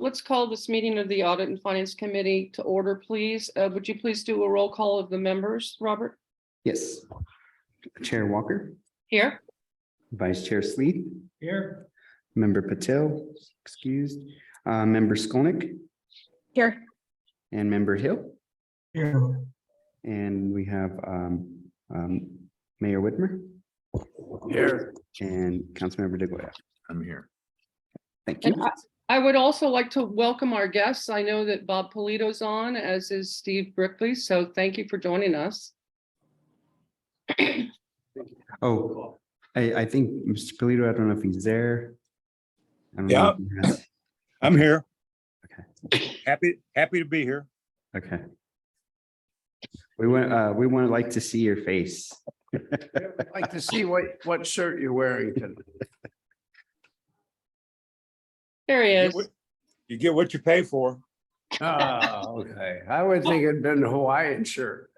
let's call this meeting of the Audit and Finance Committee to order, please. Would you please do a roll call of the members, Robert? Yes. Chair Walker, Here. Vice Chair Sleeth, Here. Member Patel, excused, Member Skolnick, Here. and Member Hill. Here. And we have Mayor Whitmer Here. and Councilmember DeGoya. I'm here. Thank you. And I would also like to welcome our guests. I know that Bob Polito's on, as is Steve Brickley, so thank you for joining us. Oh, I think Mr. Polito, I don't know if he's there. I don't know Yeah. if he has- I'm here. Okay. Happy to be here. Okay. We want to like to see your face. I'd like to see what shirt you're wearing today. There he You is. get You get what you pay for. Oh, okay. I was thinking it'd been a Hawaiian shirt.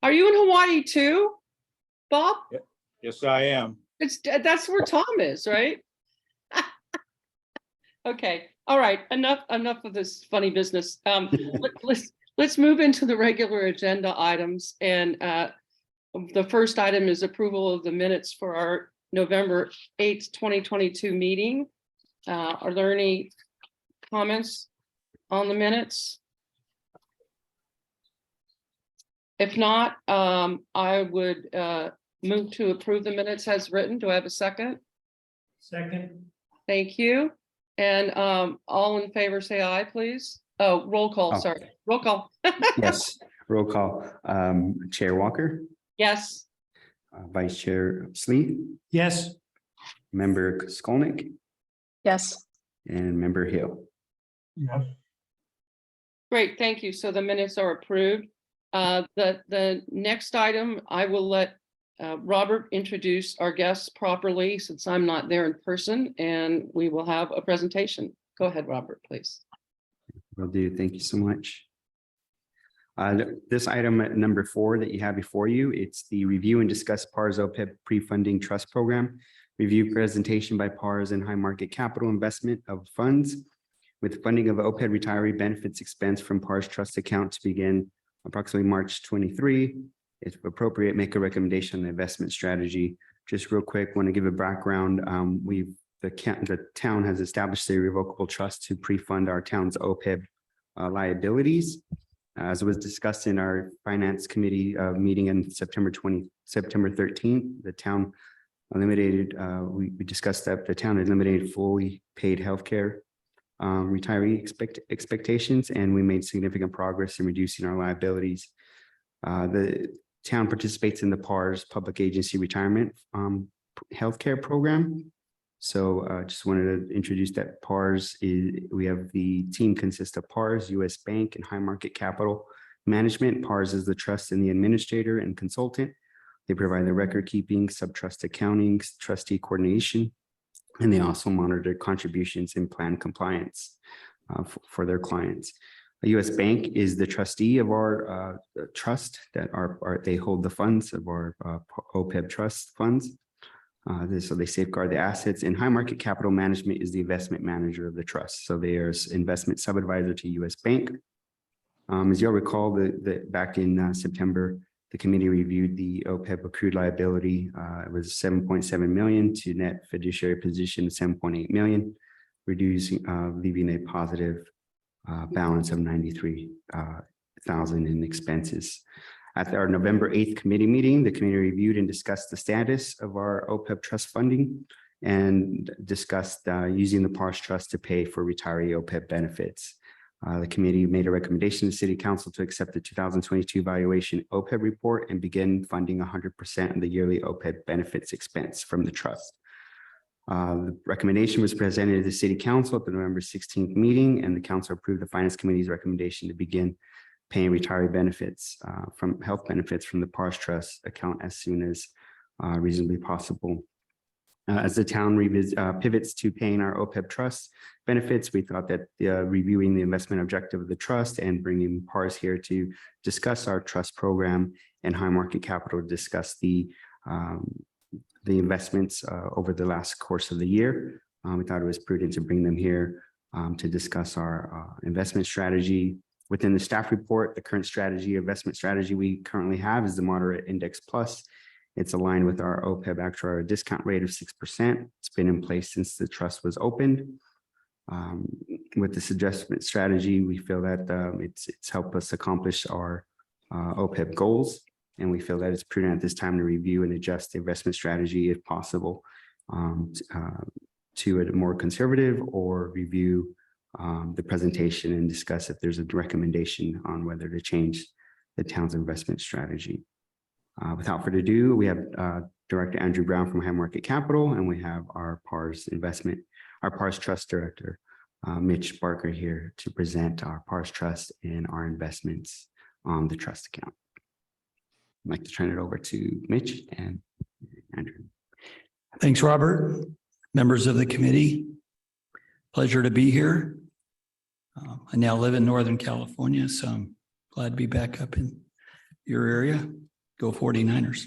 Are you in Hawaii too, Bob? Yes, I am. That's where Tom is, right? Okay, all right, enough of this funny business. Let's move into the regular agenda items, and the first item is approval of the minutes for our November 8th, 2022 meeting. Are there any comments on the minutes? If not, I would move to approve the minutes as written. Do I have a second? Second. Thank you. And all in favor, say aye, please. Oh, roll call, Oh. sorry. Roll call. Yes, roll call. Chair Walker, Yes. Vice Chair Sleeth, Yes. Member Skolnick, Yes. and Member Hill. Yes. Great, thank you. So the minutes are approved. The next item, I will let Robert introduce our guests properly since I'm not there in person, and we will have a presentation. Go ahead, Robert, please. Will do. Thank you so much. This item at number 4 that you have before you, it's the review and discuss PAR's OPEB pre-funding trust program. Review presentation by PAR's and high market capital investment of funds with funding of OPEB retiree benefits expense from PAR's trust account to begin approximately March 23. If appropriate, make a recommendation on the investment strategy. Just real quick, want to give a background. The town has established a revocable trust to pre-fund our town's OPEB liabilities. As was discussed in our finance committee meeting on September 13th, the town eliminated, we discussed that the town eliminated fully paid healthcare retiree expectations, and we made significant progress in reducing our liabilities. The town participates in the PAR's public agency retirement healthcare program. So just wanted to introduce that PARS we have the team consists of PARS, US Bank, and High Market Capital Management. PARS is the trust and the administrator and consultant. They provide the record keeping, sub-trust accounting, trustee coordination, and they also monitor contributions and plan compliance for their clients. A US Bank is the trustee of our trust that they hold the funds of our OPEB trust funds. So they safeguard the assets, and High Market Capital Management is the investment manager of the trust. So they are investment sub-advisor to US Bank. As you'll recall, back in September, the committee reviewed the OPEB accrued liability. It was 7.7 million to net fiduciary position 7.8 million, reducing, leaving a positive balance of 93,000 in expenses. At our November 8th committee meeting, the committee reviewed and discussed the status of our OPEB trust funding and discussed using the PARS trust to pay for retiree OPEB benefits. The committee made a recommendation to the City Council to accept the 2022 valuation OPEB report and begin funding 100% of the yearly OPEB benefits expense from the trust. The recommendation was presented to the City Council at the November 16th meeting, and the Council approved the Finance Committee's recommendation to begin paying retiree benefits from health benefits from the PARS trust account as soon as reasonably possible. As the town pivots to paying our OPEB trust benefits, we thought that reviewing the investment objective of the trust and bringing PARS here to discuss our trust program and High Market Capital to discuss the investments over the last course of the year. We thought it was prudent to bring them here to discuss our investment strategy. Within the staff report, the current investment strategy we currently have is the Moderate Index Plus. It's aligned with our OPEB actuarial discount rate of 6%. It's been in place since the trust was opened. With this adjustment strategy, we feel that it's helped us accomplish our OPEB goals, and we feel that it's prudent at this time to review and adjust the investment strategy if possible to a more conservative, or review the presentation and discuss if there's a recommendation on whether to change the town's investment strategy. Without further ado, we have Director Andrew Brown from High Market Capital, and we have our PARS Trust Director, Mitch Barker, here to present our PARS Trust and our investments on the trust account. I'd like to turn it over to Mitch and Andrew. Thanks, Robert. Members of the committee, pleasure to be here. I now live in Northern California, so I'm glad to be back up in your area. Go 49ers.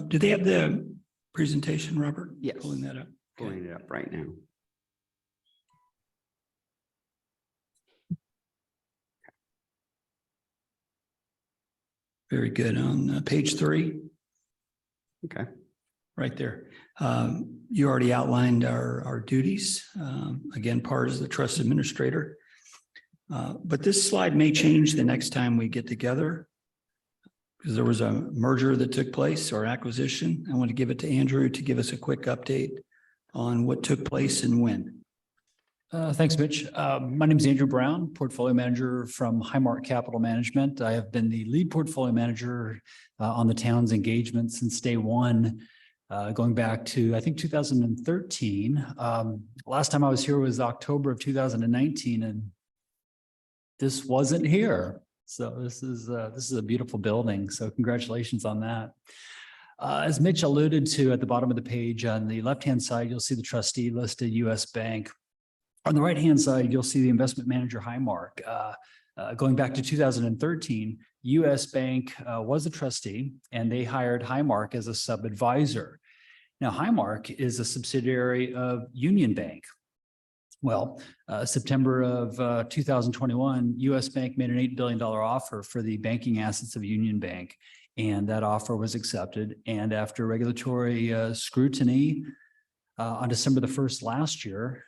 Do they have the presentation, Robert? Yes. Pulling that up. Pulling it up right now. Very good. On page 3. Okay. Right there. You already outlined our duties. Again, PARS is the trust administrator. But this slide may change the next time we get together, because there was a merger that took place, or acquisition. I want to give it to Andrew to give us a quick update on what took place and when. Thanks, Mitch. My name is Andrew Brown, portfolio manager from Highmark Capital Management. I have been the lead portfolio manager on the town's engagement since day one, going back to, I think, 2013. Last time I was here was October of 2019, and this wasn't here. So this is a beautiful building. So congratulations on that. As Mitch alluded to at the bottom of the page, on the left-hand side, you'll see the trustee listed, U.S. Bank. On the right-hand side, you'll see the investment manager, Highmark. Going back to 2013, U.S. Bank was a trustee, and they hired Highmark as a sub-advisor. Now, Highmark is a subsidiary of Union Bank. Well, September of 2021, U.S. Bank made an $8 billion offer for the banking assets of Union Bank, and that offer was accepted. And after regulatory scrutiny, on December the 1st last year,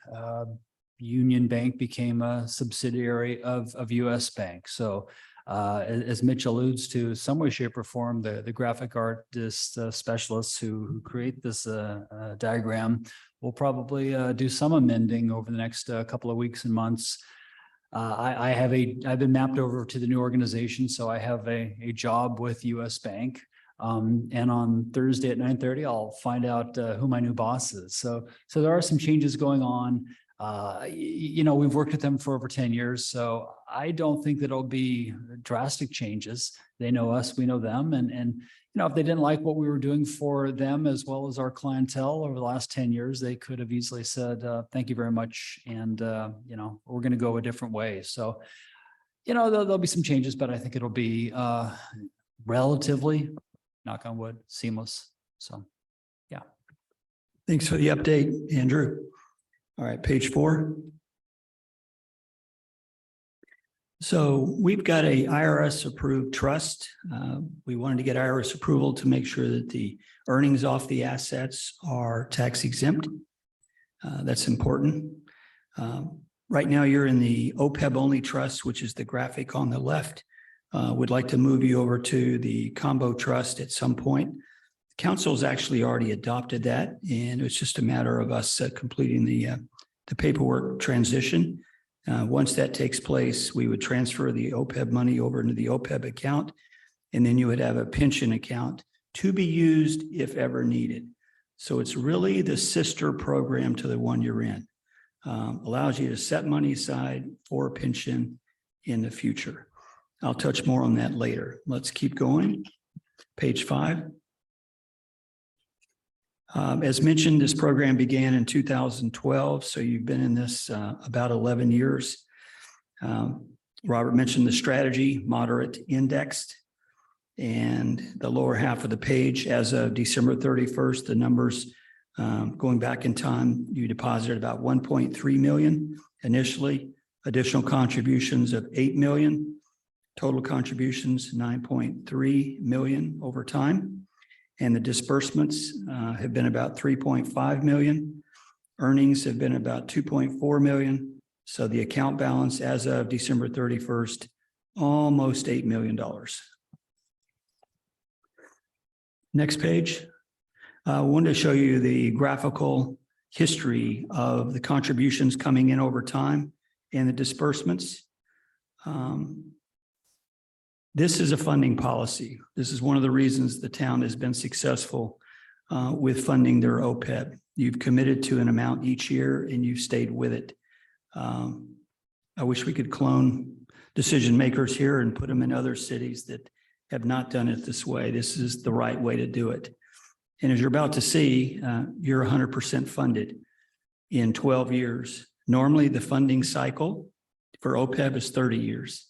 Union Bank became a subsidiary of U.S. Bank. So as Mitch alludes to, some way, shape, or form, the graphic artist specialists who create this diagram will probably do some amending over the next couple of weeks and months. I've been mapped over to the new organization, so I have a job with U.S. Bank. And on Thursday at 9:30, I'll find out who my new boss is. So there are some changes going on. We've worked with them for over 10 years, so I don't think that it'll be drastic changes. They know us, we know them. And if they didn't like what we were doing for them as well as our clientele over the last 10 years, they could have easily said, thank you very much. And, we're going to go a different way. So, there'll be some changes, but I think it'll be relatively, knock on wood, seamless. So, yeah. Thanks for the update, Andrew. All right, page 4. So we've got a IRS approved trust. We wanted to get IRS approval to make sure that the earnings off the assets are tax exempt. That's important. Right now you're in the OPEB only trust, which is the graphic on the left. Would like to move you over to the combo trust at some point. Council's actually already adopted that, and it's just a matter of us completing the paperwork transition. Once that takes place, we would transfer the OPEB money over into the OPEB account, and then you would have a pension account to be used if ever needed. So it's really the sister program to the one you're in. Allows you to set money aside for a pension in the future. I'll touch more on that later. Let's keep going. Page 5. As mentioned, this program began in 2012, so you've been in this about 11 years. Robert mentioned the strategy, moderate indexed, and the lower half of the page, as of December 31st, the numbers Going back in time, you deposited about 1.3 million initially, additional contributions of 8 million, total contributions 9.3 million over time. And the disbursements have been about 3.5 million. Earnings have been about 2.4 million. So the account balance as of December 31st, almost $8 million. Next page. I wanted to show you the graphical history of the contributions coming in over time and the disbursements. This is a funding policy. This is one of the reasons the town has been successful with funding their OPEB. You've committed to an amount each year and you've stayed with it. I wish we could clone decision makers here and put them in other cities that have not done it this way. This is the right way to do it. And as you're about to see, you're 100% funded in 12 years. Normally, the funding cycle for OPEB is 30 years.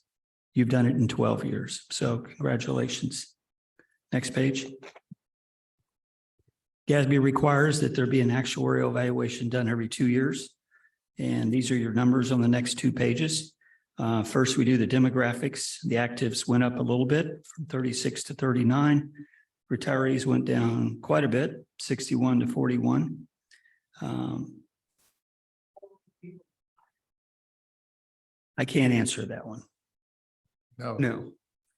You've done it in 12 years. So congratulations. Next page. GASB requires that there be an actuarial evaluation done every 2 years. And these are your numbers on the next 2 pages. First, we do the demographics. The actives went up a little bit from 36 to 39. Retirees went down quite a bit, 61 to 41. I can't answer that one. No,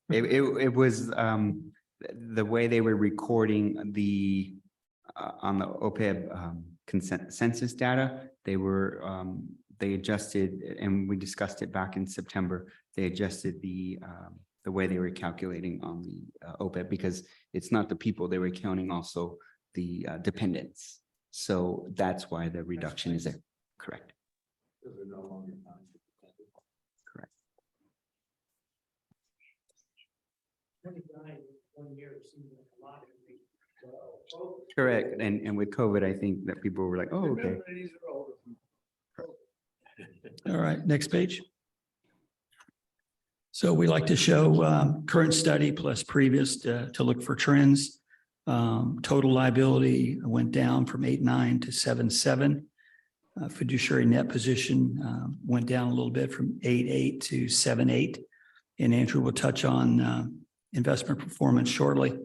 it was the way they were recording the on the OPEB census data. They adjusted, and we discussed it back in September. They adjusted the way they were calculating on the OPEB because it's not the people, they were counting also the dependents. So that's why the reduction is there. Correct. Correct. Correct. And with COVID, I think that people were like, oh, okay. All right, next page. So we like to show current study plus previous to look for trends. Total liability went down from 8.9 to 7.7. Fiduciary net position went down a little bit from 8.8 to 7.8. And Andrew will touch on investment performance shortly.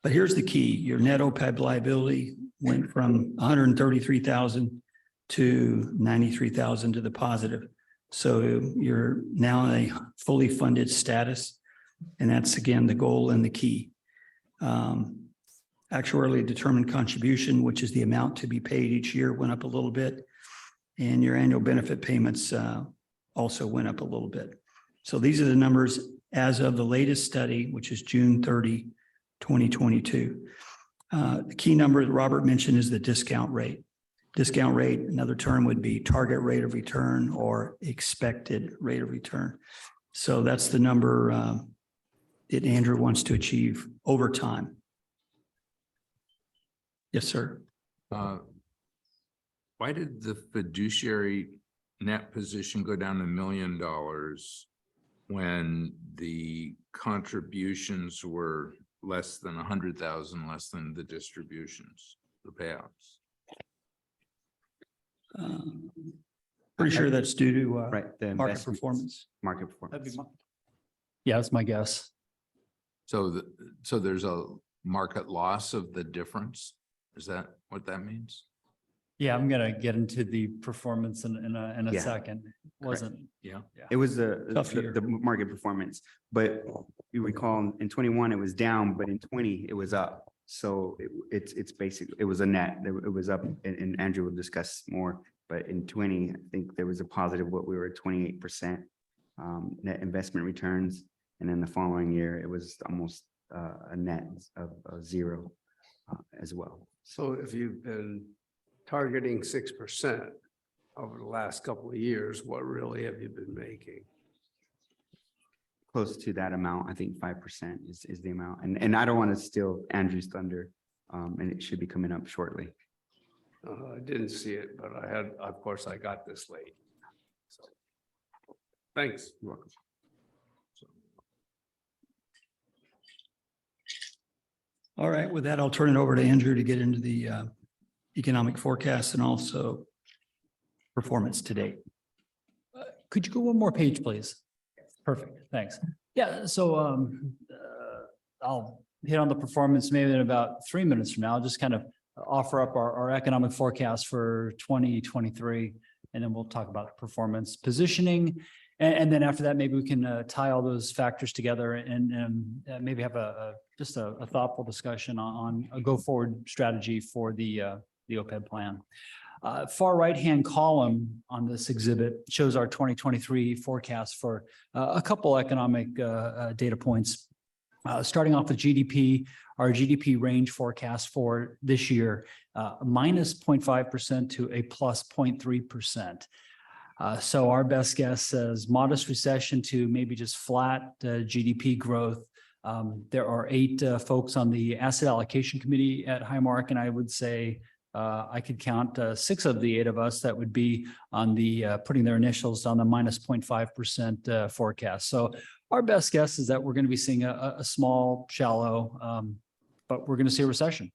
But here's the key. Your net OPEB liability went from 133,000 to 93,000 to the positive. So you're now in a fully funded status. And that's, again, the goal and the key. Actuarially determined contribution, which is the amount to be paid each year, went up a little bit. And your annual benefit payments also went up a little bit. So these are the numbers as of the latest study, which is June 30, 2022. The key number that Robert mentioned is the discount rate. Discount rate, another term would be target rate of return or expected rate of return. So that's the number that Andrew wants to achieve over time. Yes, sir. Why did the fiduciary net position go down $1 million when the contributions were less than 100,000, less than the distributions, the payouts? Pretty sure that's due to Right. The market investments, performance. Market performance. Yeah, that's my guess. So there's a market loss of the difference. Is that what that means? Yeah, I'm gonna get into the performance in a Yeah. second. Wasn't, Yeah. It was the Tough year. the market performance, but you recall in 21 it was down, but in 20 it was up. So it's basically, it was a net. It was up, and Andrew will discuss more. But in 20, I think there was a positive. What we were at 28% net investment returns, and then the following year it was almost a net of 0 as well. So if you've been targeting 6% over the last couple of years, what really have you been making? Close to that amount. I think 5% is the amount. And I don't want to steal Andrew's thunder, and it should be coming up shortly. I didn't see it, but I had, of course, I got this late. So, thanks. You're welcome. All right, with that, I'll turn it over to Andrew to get into the economic forecast and also performance to date. Could you go one more page, please? Perfect, thanks. Yeah, so I'll hit on the performance maybe in about 3 minutes from now. I'll just kind of offer up our economic forecast for 2023, and then we'll talk about performance positioning. And then after that, maybe we can tie all those factors together and maybe have just a thoughtful discussion on a go-forward strategy for the OPEB plan. Far right-hand column on this exhibit shows our 2023 forecast for a couple economic data points. Starting off with GDP, our GDP range forecast for this year, minus 0.5% to a plus 0.3%. So our best guess says modest recession to maybe just flat GDP growth. There are 8 folks on the asset allocation committee at Highmark, and I would say I could count 6 of the 8 of us that would be on the putting their initials on the minus 0.5% forecast. So our best guess is that we're going to be seeing a small, shallow, but we're going to see a recession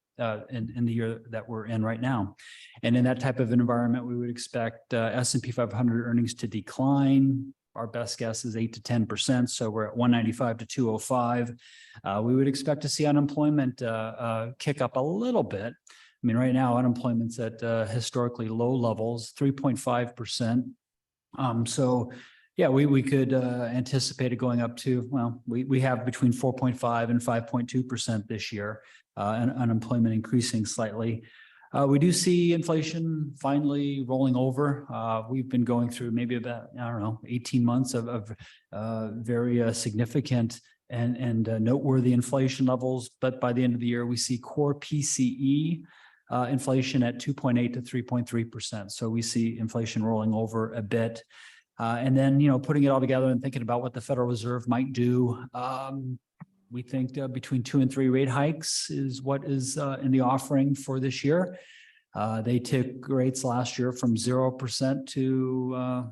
in the year that we're in right now. And in that type of environment, we would expect S&P 500 earnings to decline. Our best guess is 8 to 10%. So we're at 195 to 205. We would expect to see unemployment kick up a little bit. I mean, right now, unemployment's at historically low levels, 3.5%. So, yeah, we could anticipate it going up to, well, we have between 4.5 and 5.2% this year, and unemployment increasing slightly. We do see inflation finally rolling over. We've been going through maybe about, 18 months of very significant and noteworthy inflation levels. But by the end of the year, we see core PCE inflation at 2.8 to 3.3%. So we see inflation rolling over a bit. And then, putting it all together and thinking about what the Federal Reserve might do, we think between 2 and 3 rate hikes is what is in the offering for this year. They took rates last year from 0% to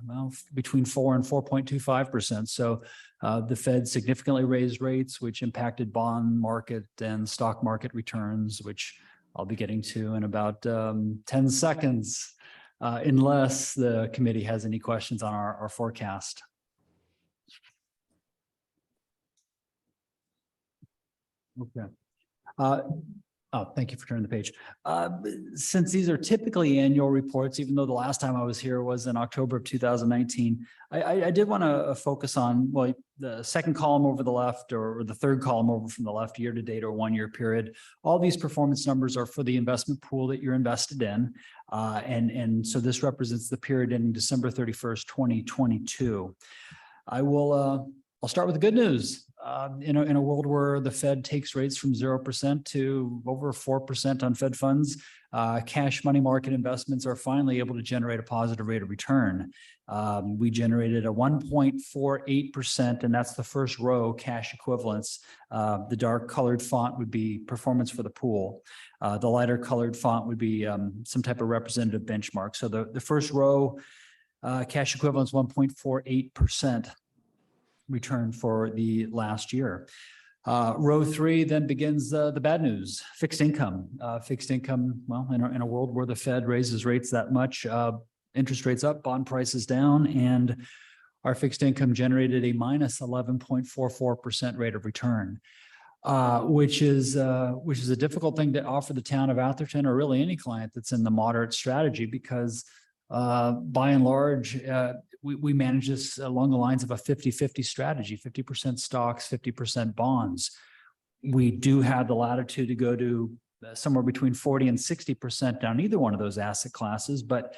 between 4 and 4.25%. So the Fed significantly raised rates, which impacted bond market and stock market returns, which I'll be getting to in about 10 seconds, unless the committee has any questions on our forecast. Okay. Thank you for turning the page. Since these are typically annual reports, even though the last time I was here was in October of 2019, I did want to focus on, well, the second column over the left or the third column over from the left, year to date or 1 year period. All these performance numbers are for the investment pool that you're invested in. And so this represents the period ending December 31st, 2022. I'll start with the good news. In a world where the Fed takes rates from 0% to over 4% on Fed funds, cash money market investments are finally able to generate a positive rate of return. We generated a 1.48%, and that's the first row, cash equivalents. The dark colored font would be performance for the pool. The lighter colored font would be some type of representative benchmark. So the first row, cash equivalents, 1.48%. Return for the last year. Row 3 then begins the bad news, fixed income. Fixed income, well, in a world where the Fed raises rates that much, interest rates up, bond prices down, and our fixed income generated a minus 11.44% rate of return, which is a difficult thing to offer the town of Atherton or really any client that's in the moderate strategy, because by and large, we manage this along the lines of a 50-50 strategy, 50% stocks, 50% bonds. We do have the latitude to go to somewhere between 40 and 60% down either one of those asset classes. But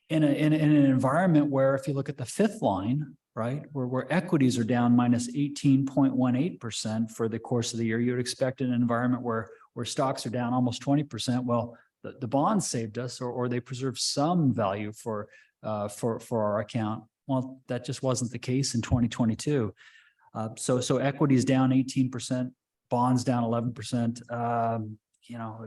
in an environment where, if you look at the fifth line, right, where equities are down minus 18.18% for the course of the year, you would expect in an environment where stocks are down almost 20%. Well, the bonds saved us, or they preserved some value for our account. Well, that just wasn't the case in 2022. So equities down 18%, bonds down 11%.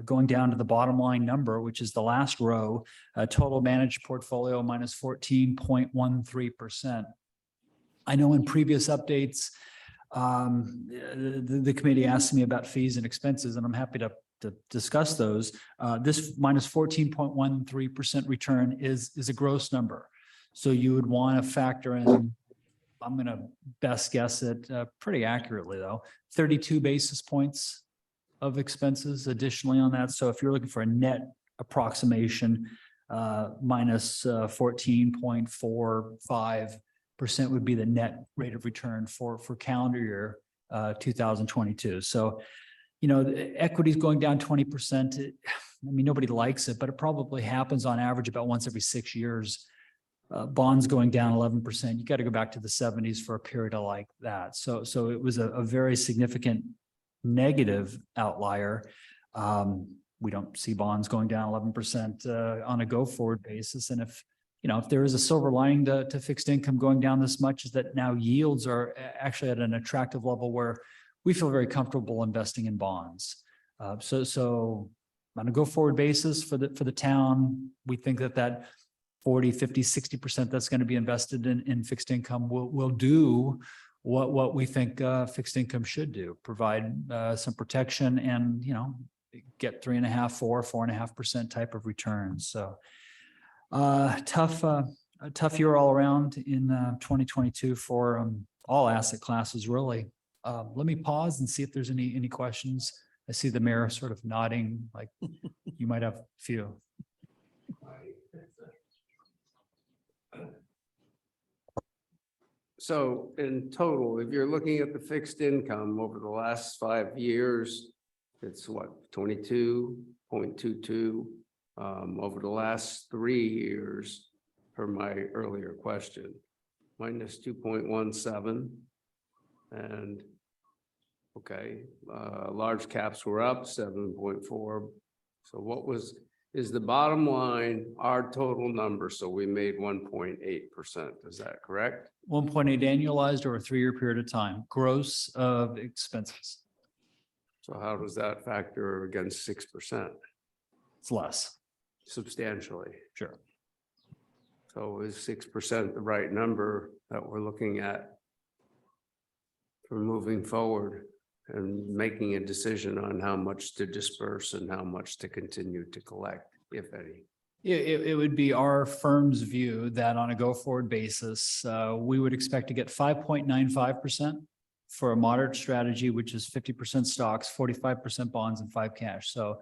Going down to the bottom line number, which is the last row, total managed portfolio minus 14.13%. I know in previous updates, the committee asked me about fees and expenses, and I'm happy to to discuss those. This minus 14.13% return is a gross number. So you would want to factor in, I'm going to best guess it pretty accurately though, 32 basis points of expenses additionally on that. So if you're looking for a net approximation, minus 14.45% would be the net rate of return for calendar year 2022. So, you know, the equity's going down 20%. I mean, nobody likes it, but it probably happens on average about once every 6 years. Bonds going down 11%. You got to go back to the 70s for a period of like that. So it was a very significant negative outlier. We don't see bonds going down 11% on a go forward basis. And if there is a silver lining to fixed income going down this much, is that now yields are actually at an attractive level where we feel very comfortable investing in bonds. So on a go forward basis for the town, we think that 40, 50, 60% that's going to be invested in fixed income will do what we think fixed income should do, provide some protection and, get 3.5%, 4.5% type of returns. So a tough year all around in 2022 for all asset classes, really. Let me pause and see if there's any questions. I see the mayor sort of nodding, like you might have a few. So in total, if you're looking at the fixed income over the last 5 years, it's what, 22.22 over the last 3 years, per my earlier question, minus 2.17. And okay, large caps were up 7.4. So is the bottom line our total number? So we made 1.8%. Is that correct? 1.8 annualized over a 3-year period of time, gross of expenses. So how does that factor against 6%? It's less. Substantially. Sure. So is 6% the right number that we're looking at for moving forward and making a decision on how much to disperse and how much to continue to collect, if any? It would be our firm's view that on a go forward basis, we would expect to get 5.95% for a moderate strategy, which is 50% stocks, 45% bonds, and 5 cash. So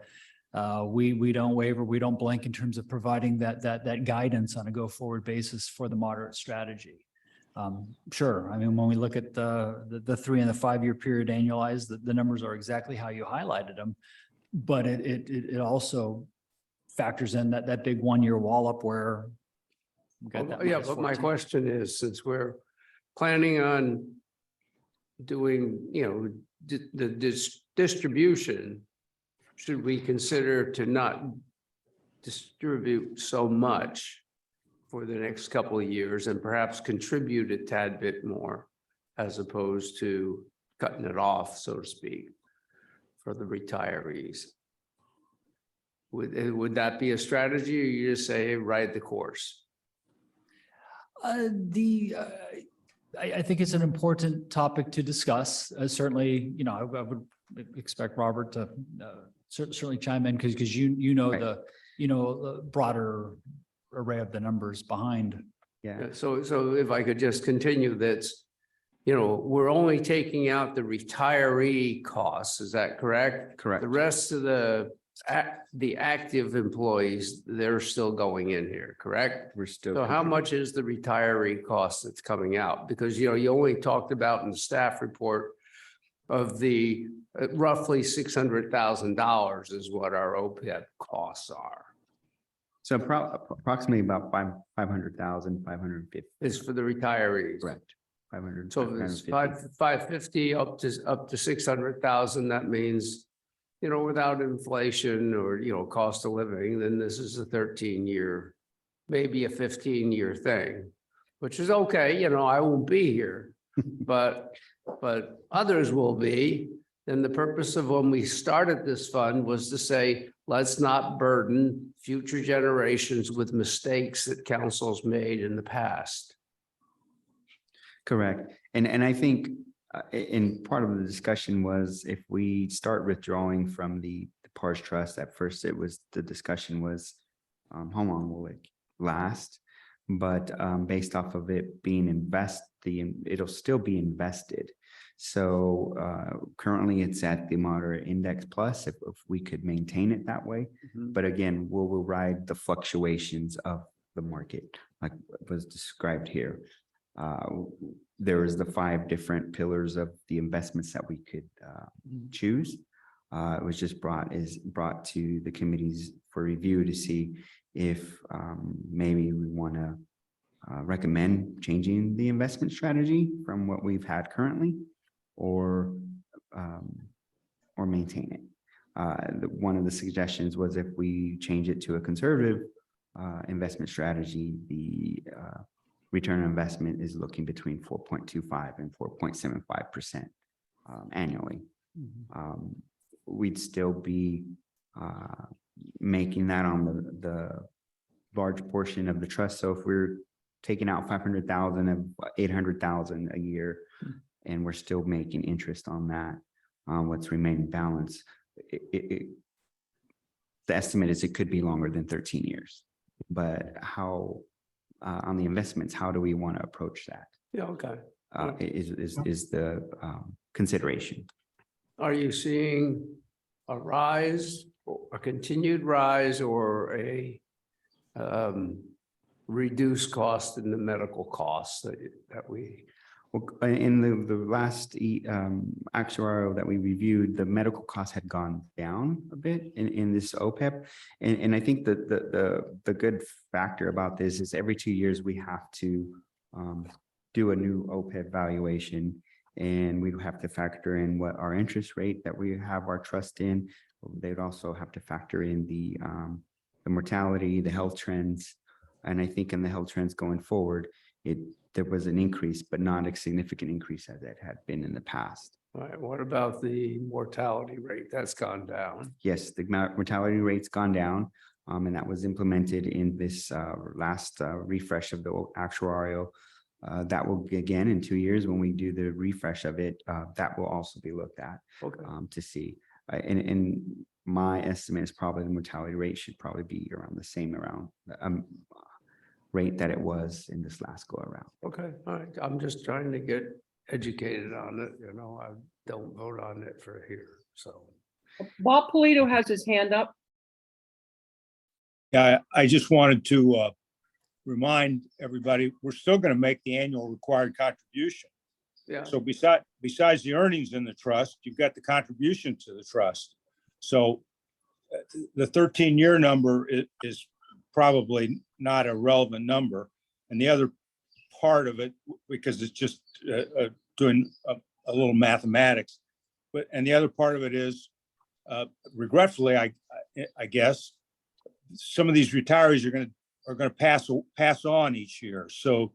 we don't waver, we don't blink in terms of providing that guidance on a go forward basis for the moderate strategy. Sure. I mean, when we look at the 3 and the 5 year period annualized, the numbers are exactly how you highlighted them, but it also factors in that big 1 year wallop where we got that. Yeah, but my question is, since we're planning on doing, the distribution, should we consider to not distribute so much for the next couple of years and perhaps contribute a tad bit more as opposed to cutting it off, so to speak, for the retirees? Would that be a strategy, or you just say, hey, ride the course? I think it's an important topic to discuss. Certainly, I would expect Robert to certainly chime in because Right. the broader array of the numbers behind. Yeah, So if I could just continue, that's, we're only taking out the retiree costs, is that correct? correct. The rest of the active employees, they're still going in here, correct? We're still. So how much is the retiree cost that's coming out? Because, you only talked about in the staff report of the roughly $600,000 is what our OPEB costs are. So approximately about 500,000, 550. Is for the retirees. Correct. 500. So it's 550 up to 600,000. That means, without inflation or, cost of living, then this is a 13-year, maybe a 15-year thing, which is okay. I won't be here, but others will be. And the purpose of when we started this fund was to say, let's not burden future generations with mistakes that council's made in the past. Correct. And I think in part of the discussion was if we start withdrawing from the PARS Trust. At first, the discussion was, how long will it last? But based off of it being it'll still be invested. So currently it's at the moderate index plus if we could maintain it that way. But again, we'll ride the fluctuations of the market like was described here. There is the 5 different pillars of the investments that we could choose. It was just brought to the committees for review to see if maybe we want to recommend changing the investment strategy from what we've had currently or maintain it. One of the suggestions was if we change it to a conservative investment strategy, the return on investment is looking between 4.25 and 4.75% annually. We'd still be making that on the large portion of the trust. So if we're taking out 500,000 of 800,000 a year, and we're still making interest on that, what's remaining balance, the estimate is it could be longer than 13 years. But how on the investments, how do we want to approach that? Yeah, okay. Is the consideration. Are you seeing a rise, a continued rise, or a reduced cost in the medical costs that we? Well, in the last actuarial that we reviewed, the medical costs had gone down a bit in this OPEB. And I think that the good factor about this is every 2 years we have to do a new OPEB valuation, and we have to factor in what our interest rate that we have our trust in. They'd also have to factor in the mortality, the health trends. And I think in the health trends going forward, there was an increase, but not a significant increase as it had been in the past. All right, what about the mortality rate? That's gone down. Yes, the mortality rate's gone down, and that was implemented in this last refresh of the actuarial. That will be again in 2 years when we do the refresh of it. That will also be looked at to see. And my estimate is probably the mortality rate should probably be around the same rate that it was in this last go around. Okay, all right. I'm just trying to get educated on it. You know, I don't vote on it for here, so. Bob Polito has his hand up. Yeah, I just wanted to remind everybody, we're still going to make the annual required contribution. Yeah. So besides the earnings in the trust, you've got the contribution to the trust. So the 13-year number is probably not a relevant number. And the other part of it, because it's just doing a little mathematics, and the other part of it is, regretfully, I guess, some of these retirees are going to pass on each year. So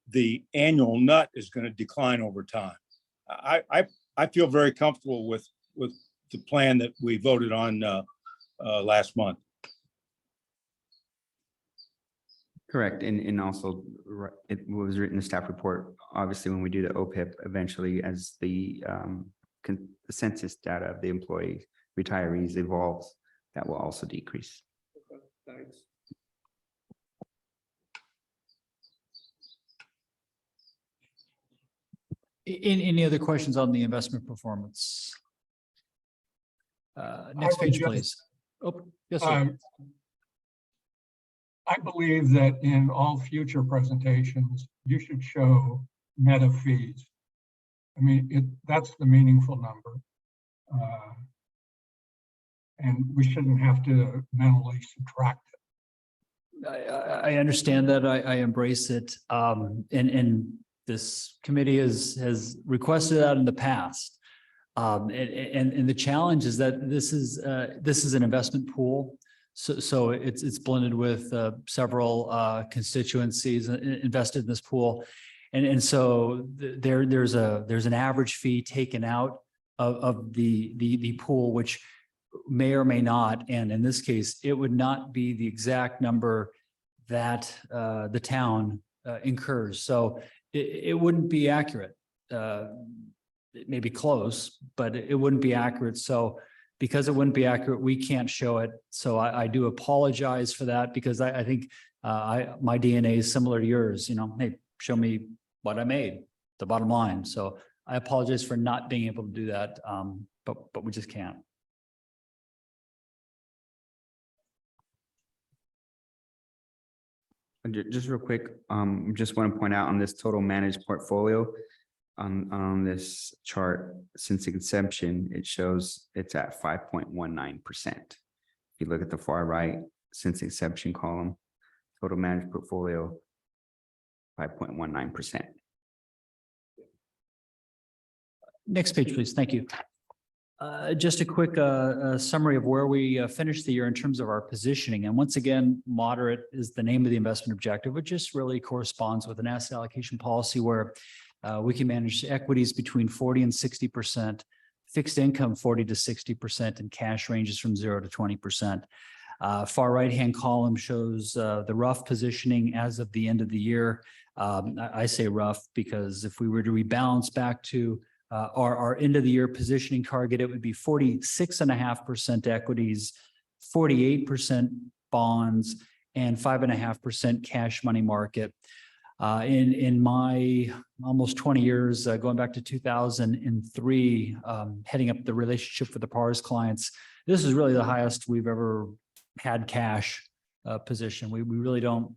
the annual nut is going to decline over time. I feel very comfortable with the plan that we voted on last month. Correct. And also it was written in the staff report, obviously, when we do the OPEB eventually, as the census data of the employee retirees evolves, that will also decrease. Okay, thanks. Any other questions on the investment performance? Next would page, just- please. Oh, yes, sir. I believe that in all future presentations, you should show net of fees. I mean, that's the meaningful number. And we shouldn't have to mentally subtract it. I understand that. I embrace it. And this committee has requested that in the past. And the challenge is that this is an investment pool. So it's blended with several constituencies invested in this pool. And so there's an average fee taken out of the pool, which may or may not, and in this case, it would not be the exact number that the town incurs. So it wouldn't be accurate. It may be close, but it wouldn't be accurate. So because it wouldn't be accurate, we can't show it. So I do apologize for that because I think my DNA is similar to yours, hey, show me what I made, the bottom line. So I apologize for not being able to do that, but we just can't. Just real quick, just want to point out on this total managed portfolio, on this chart, since inception, it shows it's at 5.19%. If you look at the far right, since inception column, total managed portfolio, 5.19%. Next page, please. Thank you. Just a quick summary of where we finished the year in terms of our positioning. And once again, moderate is the name of the investment objective, which just really corresponds with an asset allocation policy where we can manage equities between 40 and 60%, fixed income 40 to 60%, and cash ranges from 0 to 20%. Far right-hand column shows the rough positioning as of the end of the year. I say rough because if we were to rebalance back to our end of the year positioning target, it would be 46.5% equities, 48% bonds, and 5.5% cash money market. In my almost 20 years, going back to 2003, heading up the relationship with the PARS clients, this is really the highest we've ever had cash position. We really don't,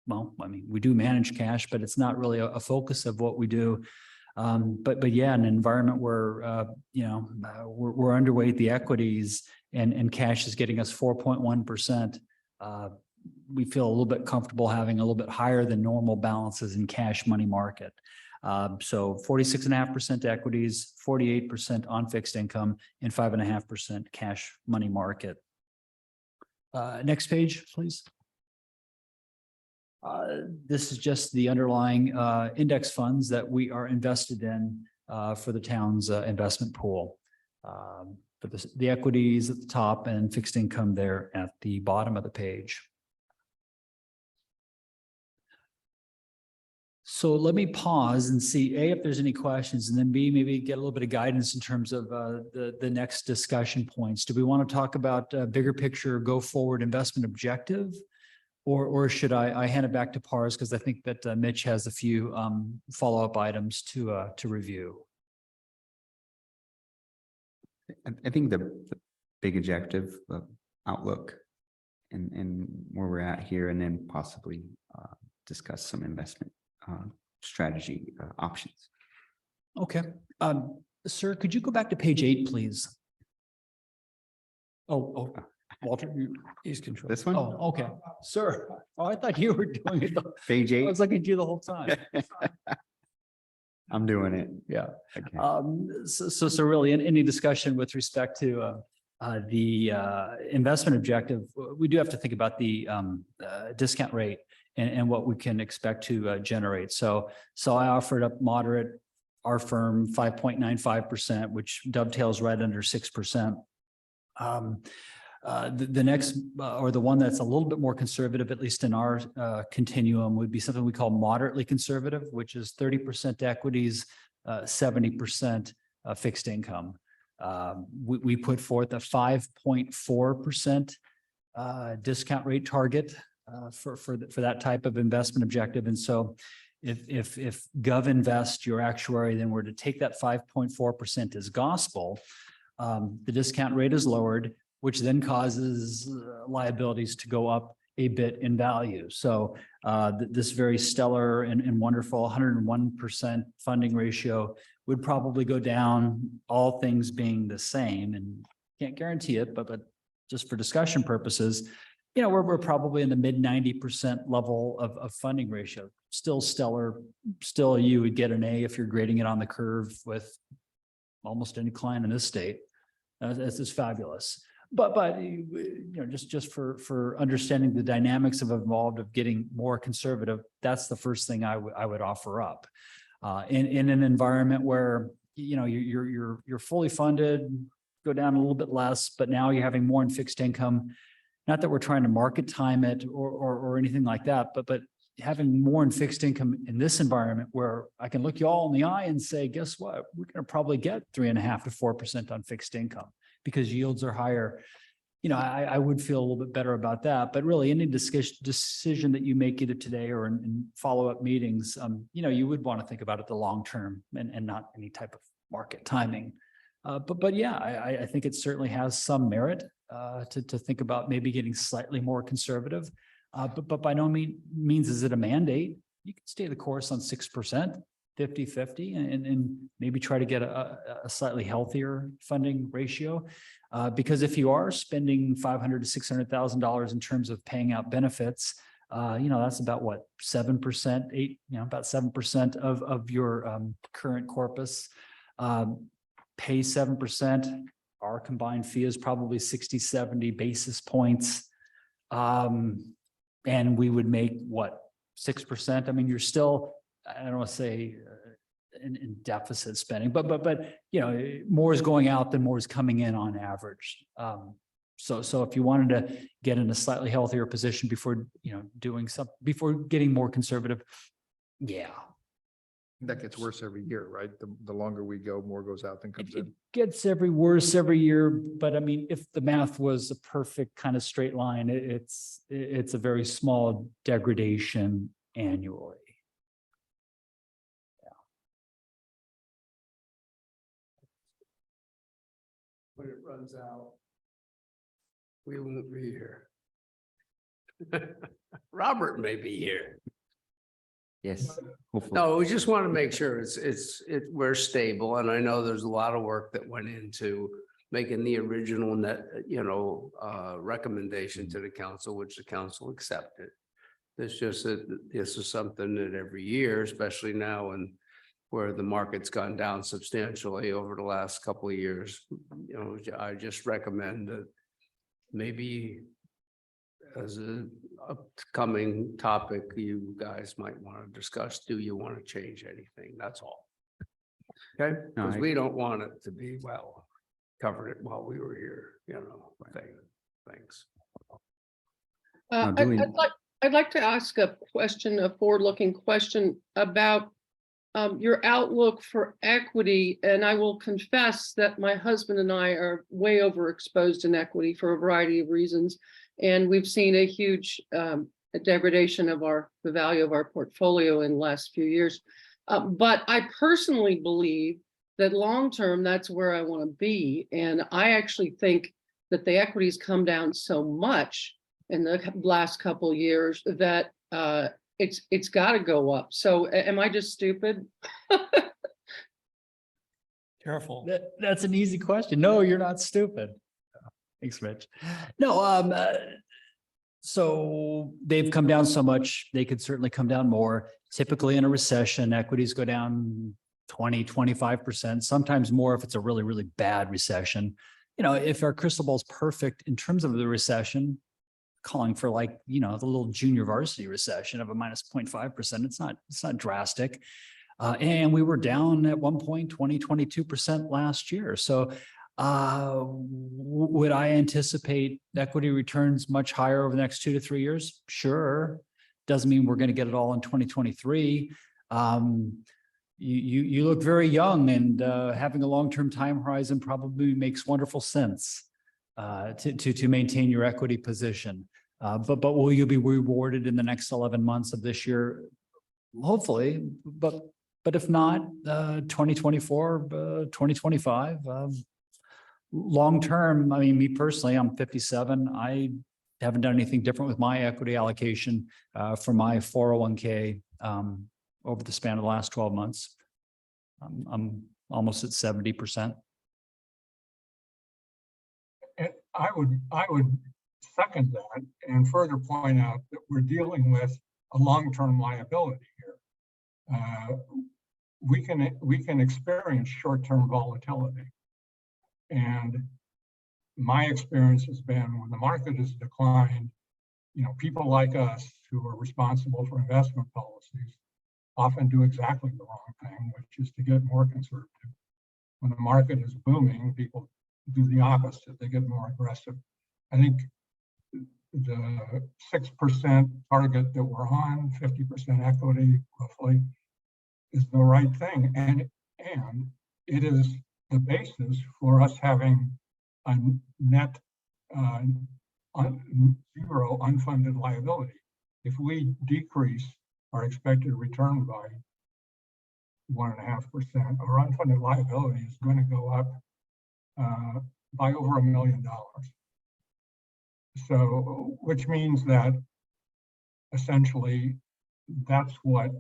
well, I mean, we do manage cash, but it's not really a focus of what we do. But yeah, in an environment where, we're underweight the equities and cash is getting us 4.1%. We feel a little bit comfortable having a little bit higher than normal balances in cash money market. So 46.5% equities, 48% on fixed income, and 5.5% cash money market. Next page, please. This is just the underlying index funds that we are invested in for the town's investment pool. For the equities at the top and fixed income there at the bottom of the page. So let me pause and see A, if there's any questions, and then B, maybe get a little bit of guidance in terms of the next discussion points. Do we want to talk about bigger picture, go forward investment objective? Or should I hand it back to PARS because I think that Mitch has a few follow-up items to review. I think the big objective outlook and where we're at here, and then possibly discuss some investment strategy options. Okay. Sir, could you go back to page 8, please? Oh, Walter, he's control. This one? Oh, okay. Sir, I thought you were doing it. Page I 8. was looking at you the whole time. I'm doing it. Yeah. Okay. So really, in any discussion with respect to the investment objective, we do have to think about the discount rate and what we can expect to generate. So I offered up moderate, our firm 5.95%, which dovetails right under 6%. The next, or the one that's a little bit more conservative, at least in our continuum, would be something we call moderately conservative, which is 30% equities, 70% fixed income. We put forth a 5.4% discount rate target for that type of investment objective. And so if GovInvest, your actuary, then were to take that 5.4% as gospel, the discount rate is lowered, which then causes liabilities to go up a bit in value. So this very stellar and wonderful 101% funding ratio would probably go down, all things being the same, and can't guarantee it, but just for discussion purposes, we're probably in the mid 90% level of funding ratio. Still stellar. Still, you would get an A if you're grading it on the curve with almost any client in this state. This is fabulous. But just for understanding the dynamics of involved of getting more conservative, that's the first thing I would offer up. In an environment where you're fully funded, go down a little bit less, but now you're having more in fixed income. Not that we're trying to market time it or anything like that, but having more in fixed income in this environment where I can look you all in the eye and say, guess what? We're going to probably get 3.5% to 4% on fixed income because yields are higher. I would feel a little bit better about that, but really any decision that you make either today or in follow-up meetings, you would want to think about it the long term and not any type of market timing. But yeah, I think it certainly has some merit to think about maybe getting slightly more conservative. But by no means is it a mandate. You can stay the course on 6%, 50-50, and maybe try to get a slightly healthier funding ratio. Because if you are spending $500,000 to $600,000 in terms of paying out benefits, that's about what, 7%, about 7% of your current corpus. Pay 7%. Our combined fee is probably 60, 70 basis points. And we would make what, 6%? I mean, you're still, I don't want to say in deficit spending, but more is going out than more is coming in on average. So if you wanted to get in a slightly healthier position before before getting more conservative, yeah. That gets worse every year, right? The longer we go, more goes out than comes It in. gets worse every year, but I mean, if the math was a perfect kind of straight line, it's a very small degradation annually. When it runs out, we won't be here. Robert may be here. Yes, hopefully. No, we just want to make sure we're stable, and I know there's a lot of work that went into making the original net, recommendation to the council, which the council accepted. It's just that this is something that every year, especially now and where the market's gone down substantially over the last couple of years, I just recommend that maybe as an upcoming topic, you guys might want to discuss, do you want to change anything? That's all. Okay, No, because I- we don't want it to be, covered it while we were here, thanks. Now, do we- I'd like to ask a forward-looking question about your outlook for equity. And I will confess that my husband and I are way overexposed in equity for a variety of reasons. And we've seen a huge degradation of the value of our portfolio in the last few years. But I personally believe that long-term, that's where I want to be. And I actually think that the equities come down so much in the last couple of years that it's got to go up. So am I just stupid? Careful. That's an easy question. No, you're not stupid. Thanks, Rich. No, so they've come down so much, they could certainly come down more. Typically in a recession, equities go down 20, 25%, sometimes more if it's a really, really bad recession. If our crystal ball is perfect in terms of the recession, calling for the little junior varsity recession of a minus 0.5%, it's not drastic. And we were down at one point 22% last year. So would I anticipate equity returns much higher over the next 2 to 3 years? Sure. Doesn't mean we're going to get it all in 2023. You look very young, and having a long-term time horizon probably makes wonderful sense to maintain your equity position. But will you be rewarded in the next 11 months of this year? Hopefully, but if not, 2024, 2025, long term. I mean, me personally, I'm 57. I haven't done anything different with my equity allocation for my 401k over the span of the last 12 months. I'm almost at 70%. And I would second that and further point out that we're dealing with a long-term liability here. We can experience short-term volatility. And my experience has been when the market has declined, people like us who are responsible for investment policies often do exactly the wrong thing, which is to get more conservative. When the market is booming, people do the opposite. They get more aggressive. I think the 6% target that we're on, 50% equity roughly, is the right thing. And it is the basis for us having a net zero unfunded liability. If we decrease our expected return by 1.5%, our unfunded liability is going to go up by over $1 million. So, which means that essentially that's what,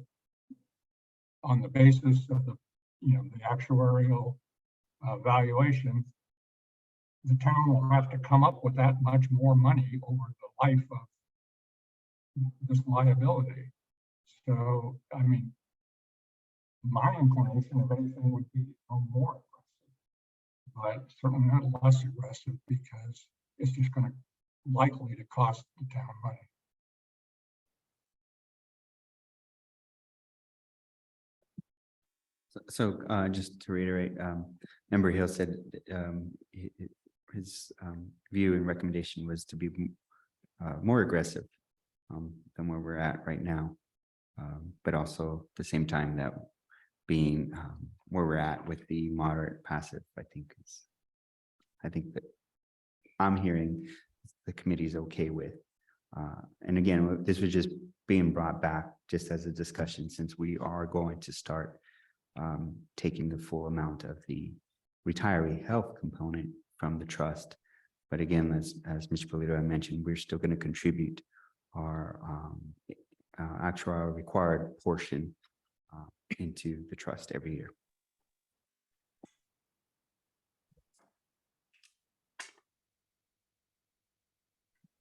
on the basis of the, the actuarial valuation, the town will have to come up with that much more money over the life of this liability. So, I mean, my inclination of anything would be more aggressive, but certainly not less aggressive, because it's just going to likely to cost the town money. So just to reiterate, Member Hill said his view and recommendation was to be more aggressive than where we're at right now, but also at the same time that being where we're at with the moderate passive, I think that I'm hearing the committee's okay with. And again, this was just being brought back just as a discussion, since we are going to start taking the full amount of the retiree health component from the trust. But again, as Mr. Polito mentioned, we're still going to contribute our actuarial required portion into the trust every year.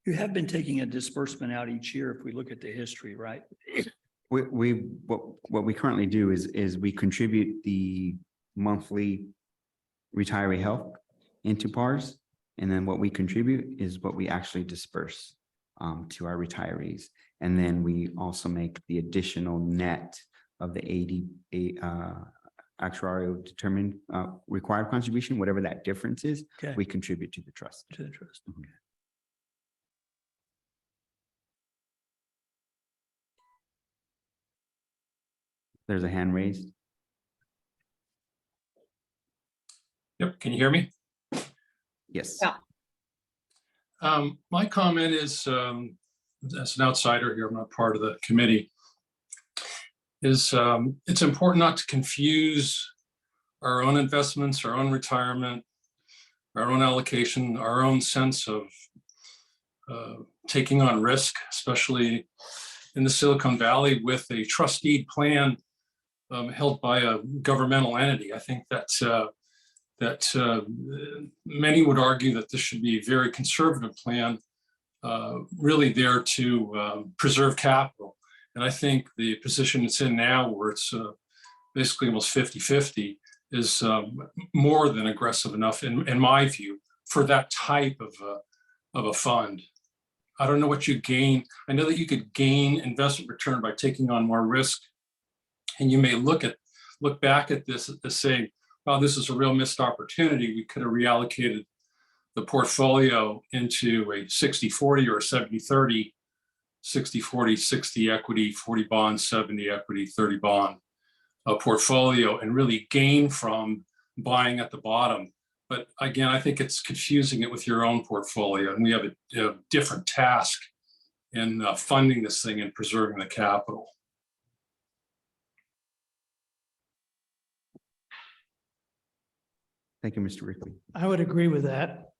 You have been taking a disbursement out each year if we look at the history, right? What we currently do is we contribute the monthly retiree health into PARS, and then what we contribute is what we actually disperse to our retirees. And then we also make the additional net of the 80 actuarial determined required contribution, whatever that difference is, Okay. we contribute to the trust. To the trust. Mhm. Okay. There's a hand raised. Yep, can you hear me? Yes. Yeah. My comment is, as an outsider here, I'm not part of the committee, is it's important not to confuse our own investments, our own retirement, our own allocation, our own sense of taking on risk, especially in the Silicon Valley with a trustee plan held by a governmental entity. I think that many would argue that this should be a very conservative plan, really there to preserve capital. And I think the position it's in now, where it's basically almost 50-50, is more than aggressive enough, in my view, for that type of a fund. I don't know what you gain. I know that you could gain investment return by taking on more risk. And you may look back at this as saying, wow, this is a real missed opportunity. We could have reallocated the portfolio into a 60-40 or a 70-30, 60-40, 60 equity, 40 bonds, 70 equity, 30 bond portfolio, and really gain from buying at the bottom. But again, I think it's confusing it with your own portfolio. And we have a different task in funding this thing and preserving the capital. Thank you, Mr. Rickley. I would agree with that.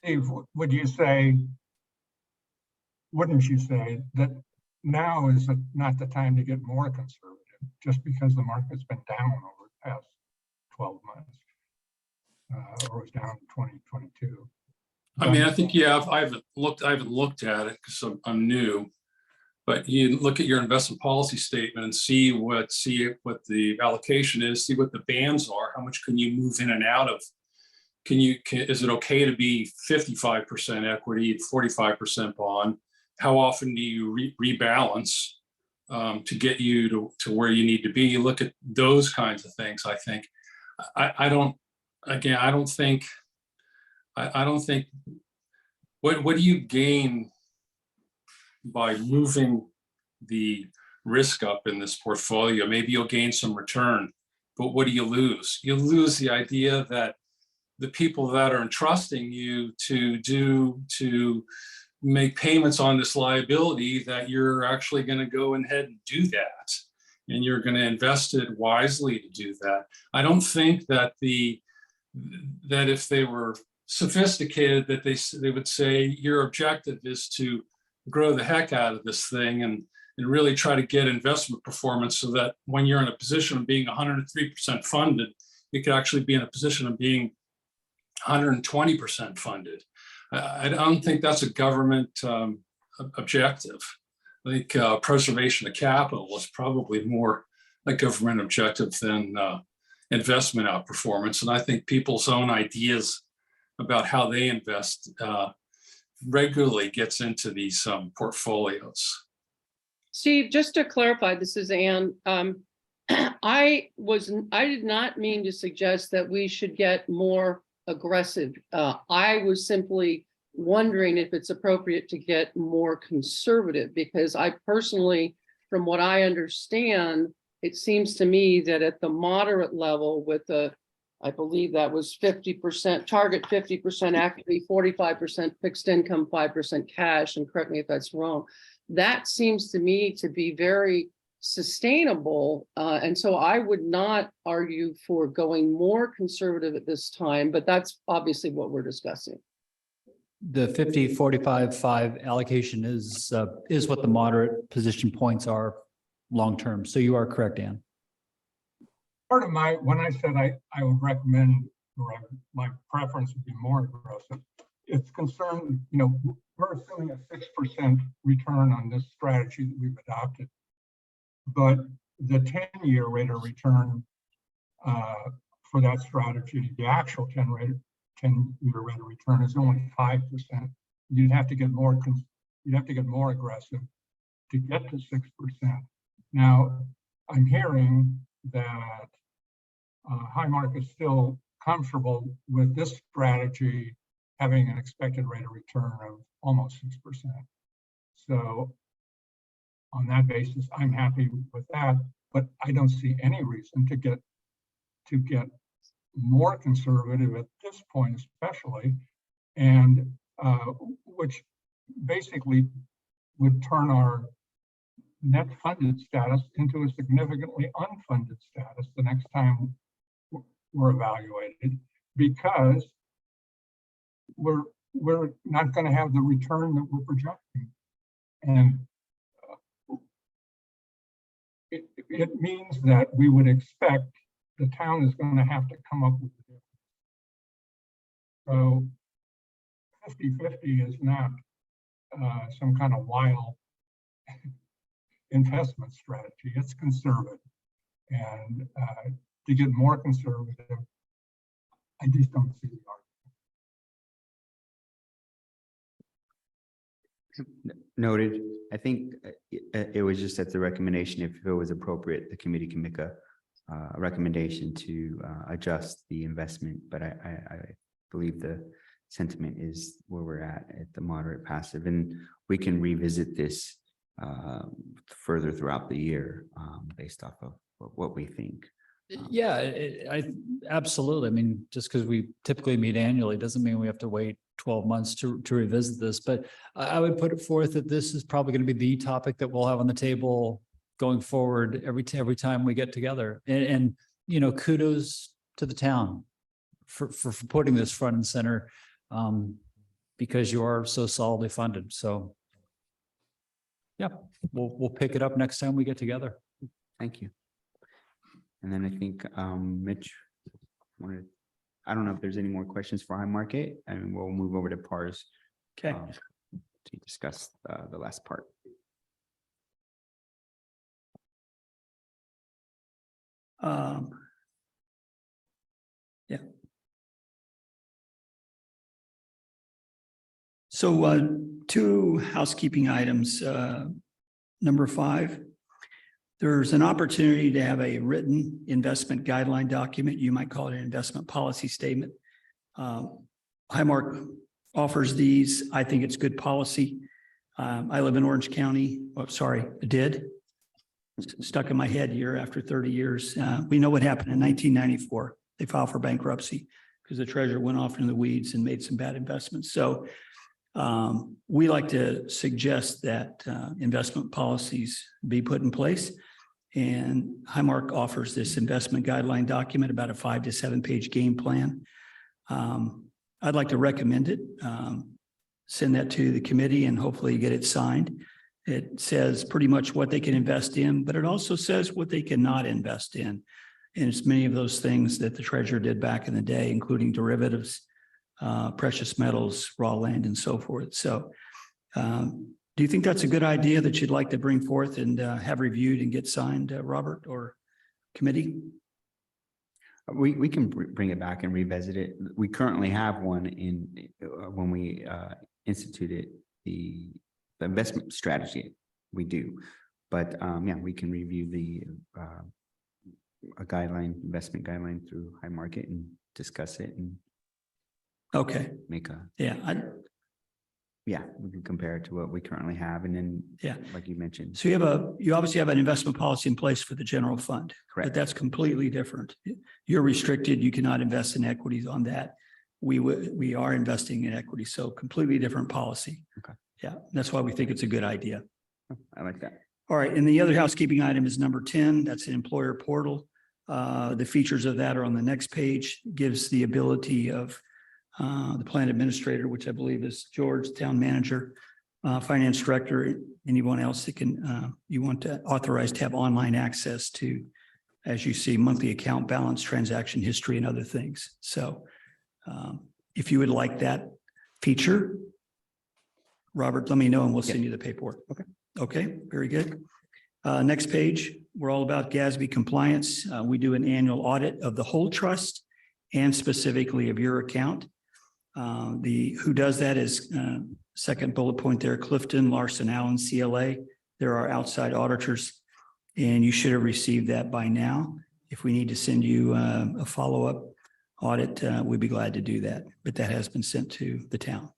Steve, wouldn't you say that now is not the time to get more conservative, just because the market's been down over the past 12 months, or was down in 2022? I mean, I think, yeah, I haven't looked at it because I'm new, but you look at your investment policy statement and see what the allocation is, see what the bands are, how much can you move in and out of? Is it okay to be 55% equity, 45% bond? How often do you rebalance to get you to where you need to be? You look at those kinds of things. I think, I don't think, what do you gain by moving the risk up in this portfolio. Maybe you'll gain some return, but what do you lose? You lose the idea that the people that are entrusting you to make payments on this liability, that you're actually going to go ahead and do that. And you're going to invest it wisely to do that. I don't think that that if they were sophisticated, that they would say your objective is to grow the heck out of this thing and really try to get investment performance so that when you're in a position of being 103% funded, you could actually be in a position of being 120% funded. I don't think that's a government objective. I think preservation of capital is probably more a government objective than investment outperformance. And I think people's own ideas about how they invest regularly gets into these portfolios. Steve, just to clarify, this is Ann. I did not mean to suggest that we should get more aggressive. I was simply wondering if it's appropriate to get more conservative, because I personally, from what I understand, it seems to me that at the moderate level with I believe that was 50% target, 50% equity, 45% fixed income, 5% cash, and correct me if that's wrong. That seems to me to be very sustainable. And so I would not argue for going more conservative at this time, but that's obviously what we're discussing. The 50, 45, 5 allocation is what the moderate position points are long-term. So you are correct, Ann. Part of when I said I would recommend, or my preference would be more aggressive, it's concerned, we're assuming a 6% return on this strategy that we've adopted. But the 10-year rate of return for that strategy, the actual 10-year rate of return is only 5%. You'd have to get more aggressive to get to 6%. Now, I'm hearing that Highmark is still comfortable with this strategy having an expected rate of return of almost 6%. So on that basis, I'm happy with that, but I don't see any reason to get more conservative at this point, especially, and which basically would turn our net funded status into a significantly unfunded status the next time we're evaluated, because we're not going to have the return that we're projecting. And it means that we would expect the town is going to have to come up with the difference. So 50-50 is not some kind of wild investment strategy. It's conservative. And to get more conservative, I just don't see the argument. Noted. I think it was just at the recommendation, if it was appropriate, the committee can make a recommendation to adjust the investment. But I believe the sentiment is where we're at the moderate passive, and we can revisit this further throughout the year based off of what we think. Yeah, I absolutely. I mean, just because we typically meet annually doesn't mean we have to wait 12 months to revisit this. But I would put it forth that this is probably going to be the topic that we'll have on the table going forward every time we get together. And kudos to the town for putting this front and center because you are so solidly funded. So yeah, we'll pick it up next time we get together. Thank you. And then I think Mitch I don't know if there's any more questions for Highmark, and we'll move over to PARS. Okay. To discuss the last part. Yeah. So two housekeeping items. Number 5, there's an opportunity to have a written investment guideline document. You might call it an investment policy statement. Highmark offers these. I think it's good policy. I live in Orange County. Oh, sorry, I did. stuck in my head year after 30 years. We know what happened in 1994. They filed for bankruptcy because the treasurer went off into the weeds and made some bad investments. So we like to suggest that investment policies be put in place. And Highmark offers this investment guideline document, about a 5 to 7 page game plan. I'd like to recommend it. Send that to the committee and hopefully get it signed. It says pretty much what they can invest in, but it also says what they cannot invest in. And it's many of those things that the treasurer did back in the day, including derivatives, precious metals, raw land, and so forth. So do you think that's a good idea that you'd like to bring forth and have reviewed and get signed, Robert, or committee? We can bring it back and revisit it. We currently have one in when we instituted the investment strategy. We do, but yeah, we can review the a guideline, investment guideline through High Market and discuss it and Okay, make a, yeah, yeah, we can compare it to what we currently have. And then, Yeah. like you mentioned, so you obviously have an investment policy in place for the general fund, but correct. that's completely different. You're restricted. You cannot invest in equities on that. We are investing in equity, so completely different policy. Okay. Yeah, that's why we think it's a good idea. I like that. All right, and the other housekeeping item is number 10. That's an employer portal. The features of that are on the next page. Gives the ability of the plan administrator, which I believe is George, town manager, finance director, anyone else that can you want to authorize to have online access to, as you see, monthly account balance, transaction history, and other things. So if you would like that feature, Robert, let me know and we'll send you the paperwork. Okay. Okay, very good. Next page, we're all about GASB compliance. We do an annual audit of the whole trust and specifically of your account. Who does that is second bullet point there, Clifton, Larson, Allen, CLA. There are outside auditors, and you should have received that by now. If we need to send you a follow-up audit, we'd be glad to do that, but that has been sent to the town.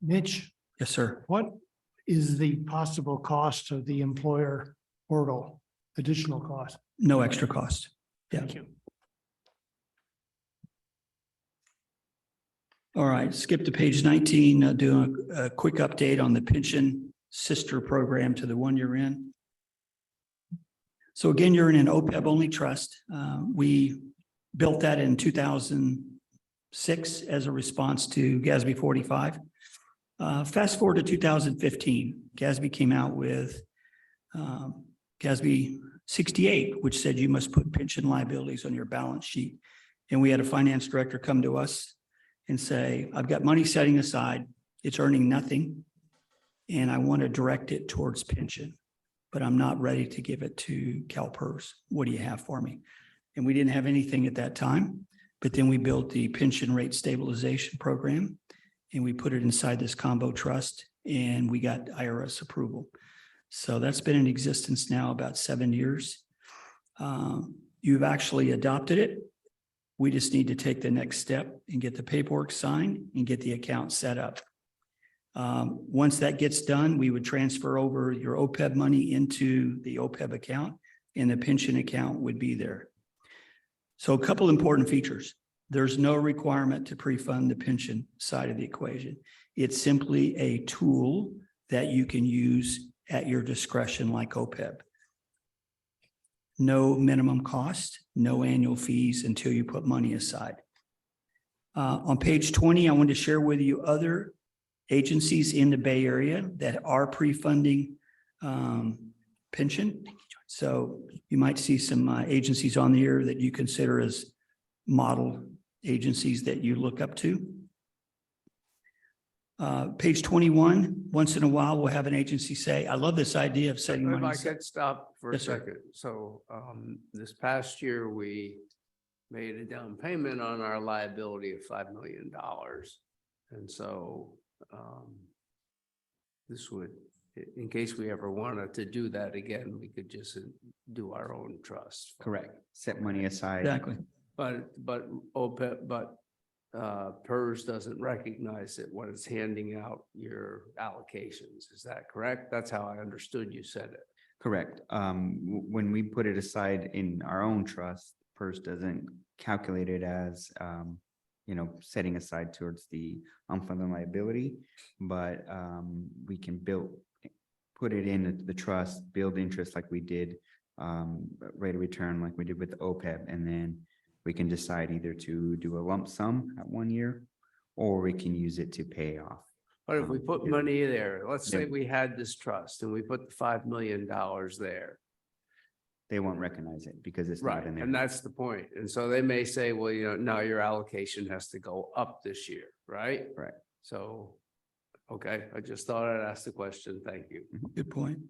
Mitch, Yes, sir. what is the possible cost of the employer portal, additional cost? No extra cost. Yeah. Thank you. All right, skip to page 19, do a quick update on the pension sister program to the one you're in. So again, you're in an OPEB only trust. We built that in 2006 as a response to GASB 45. Fast forward to 2015, GASB came out with GASB 68, which said you must put pension liabilities on your balance sheet. And we had a finance director come to us and say, I've got money setting aside, it's earning nothing, and I want to direct it towards pension, but I'm not ready to give it to CalPERS. What do you have for me? And we didn't have anything at that time, but then we built the pension rate stabilization program, and we put it inside this combo trust, and we got IRS approval. So that's been in existence now about 7 years. You've actually adopted it. We just need to take the next step and get the paperwork signed and get the account set up. Once that gets done, we would transfer over your OPEB money into the OPEB account, and the pension account would be there. So a couple important features. There's no requirement to pre-fund the pension side of the equation. It's simply a tool that you can use at your discretion like OPEB. No minimum cost, no annual fees until you put money aside. On page 20, I want to share with you other agencies in the Bay Area that are pre-funding pension. So you might see some agencies on there that you consider as model agencies that you look up to. Page 21, once in a while, we'll have an agency say, I love this idea of setting If money. I could stop for a Yes, sir. second. So this past year, we made a down payment on our liability of $5 million. And so this would, in case we ever wanted to do that again, we could just do our own trust. Correct. Set money aside. Exactly. But OPEB, but PERS doesn't recognize it when it's handing out your allocations. Is that correct? That's how I understood you said it. Correct. When we put it aside in our own trust, PERS doesn't calculate it as, setting aside towards the unfunded liability, but we can put it in the trust, build interest like we did, rate of return like we did with OPEB, and then we can decide either to do a lump sum at 1 year, or we can use it to pay off. But if we put money there, let's say Yeah. we had this trust and we put the $5 million there. They won't recognize it because it's not Right, in there. and that's the point. And so they may say, well, now your allocation has to go up this year, right? Right. So, okay, I just thought I'd ask the question. Thank you. Good point.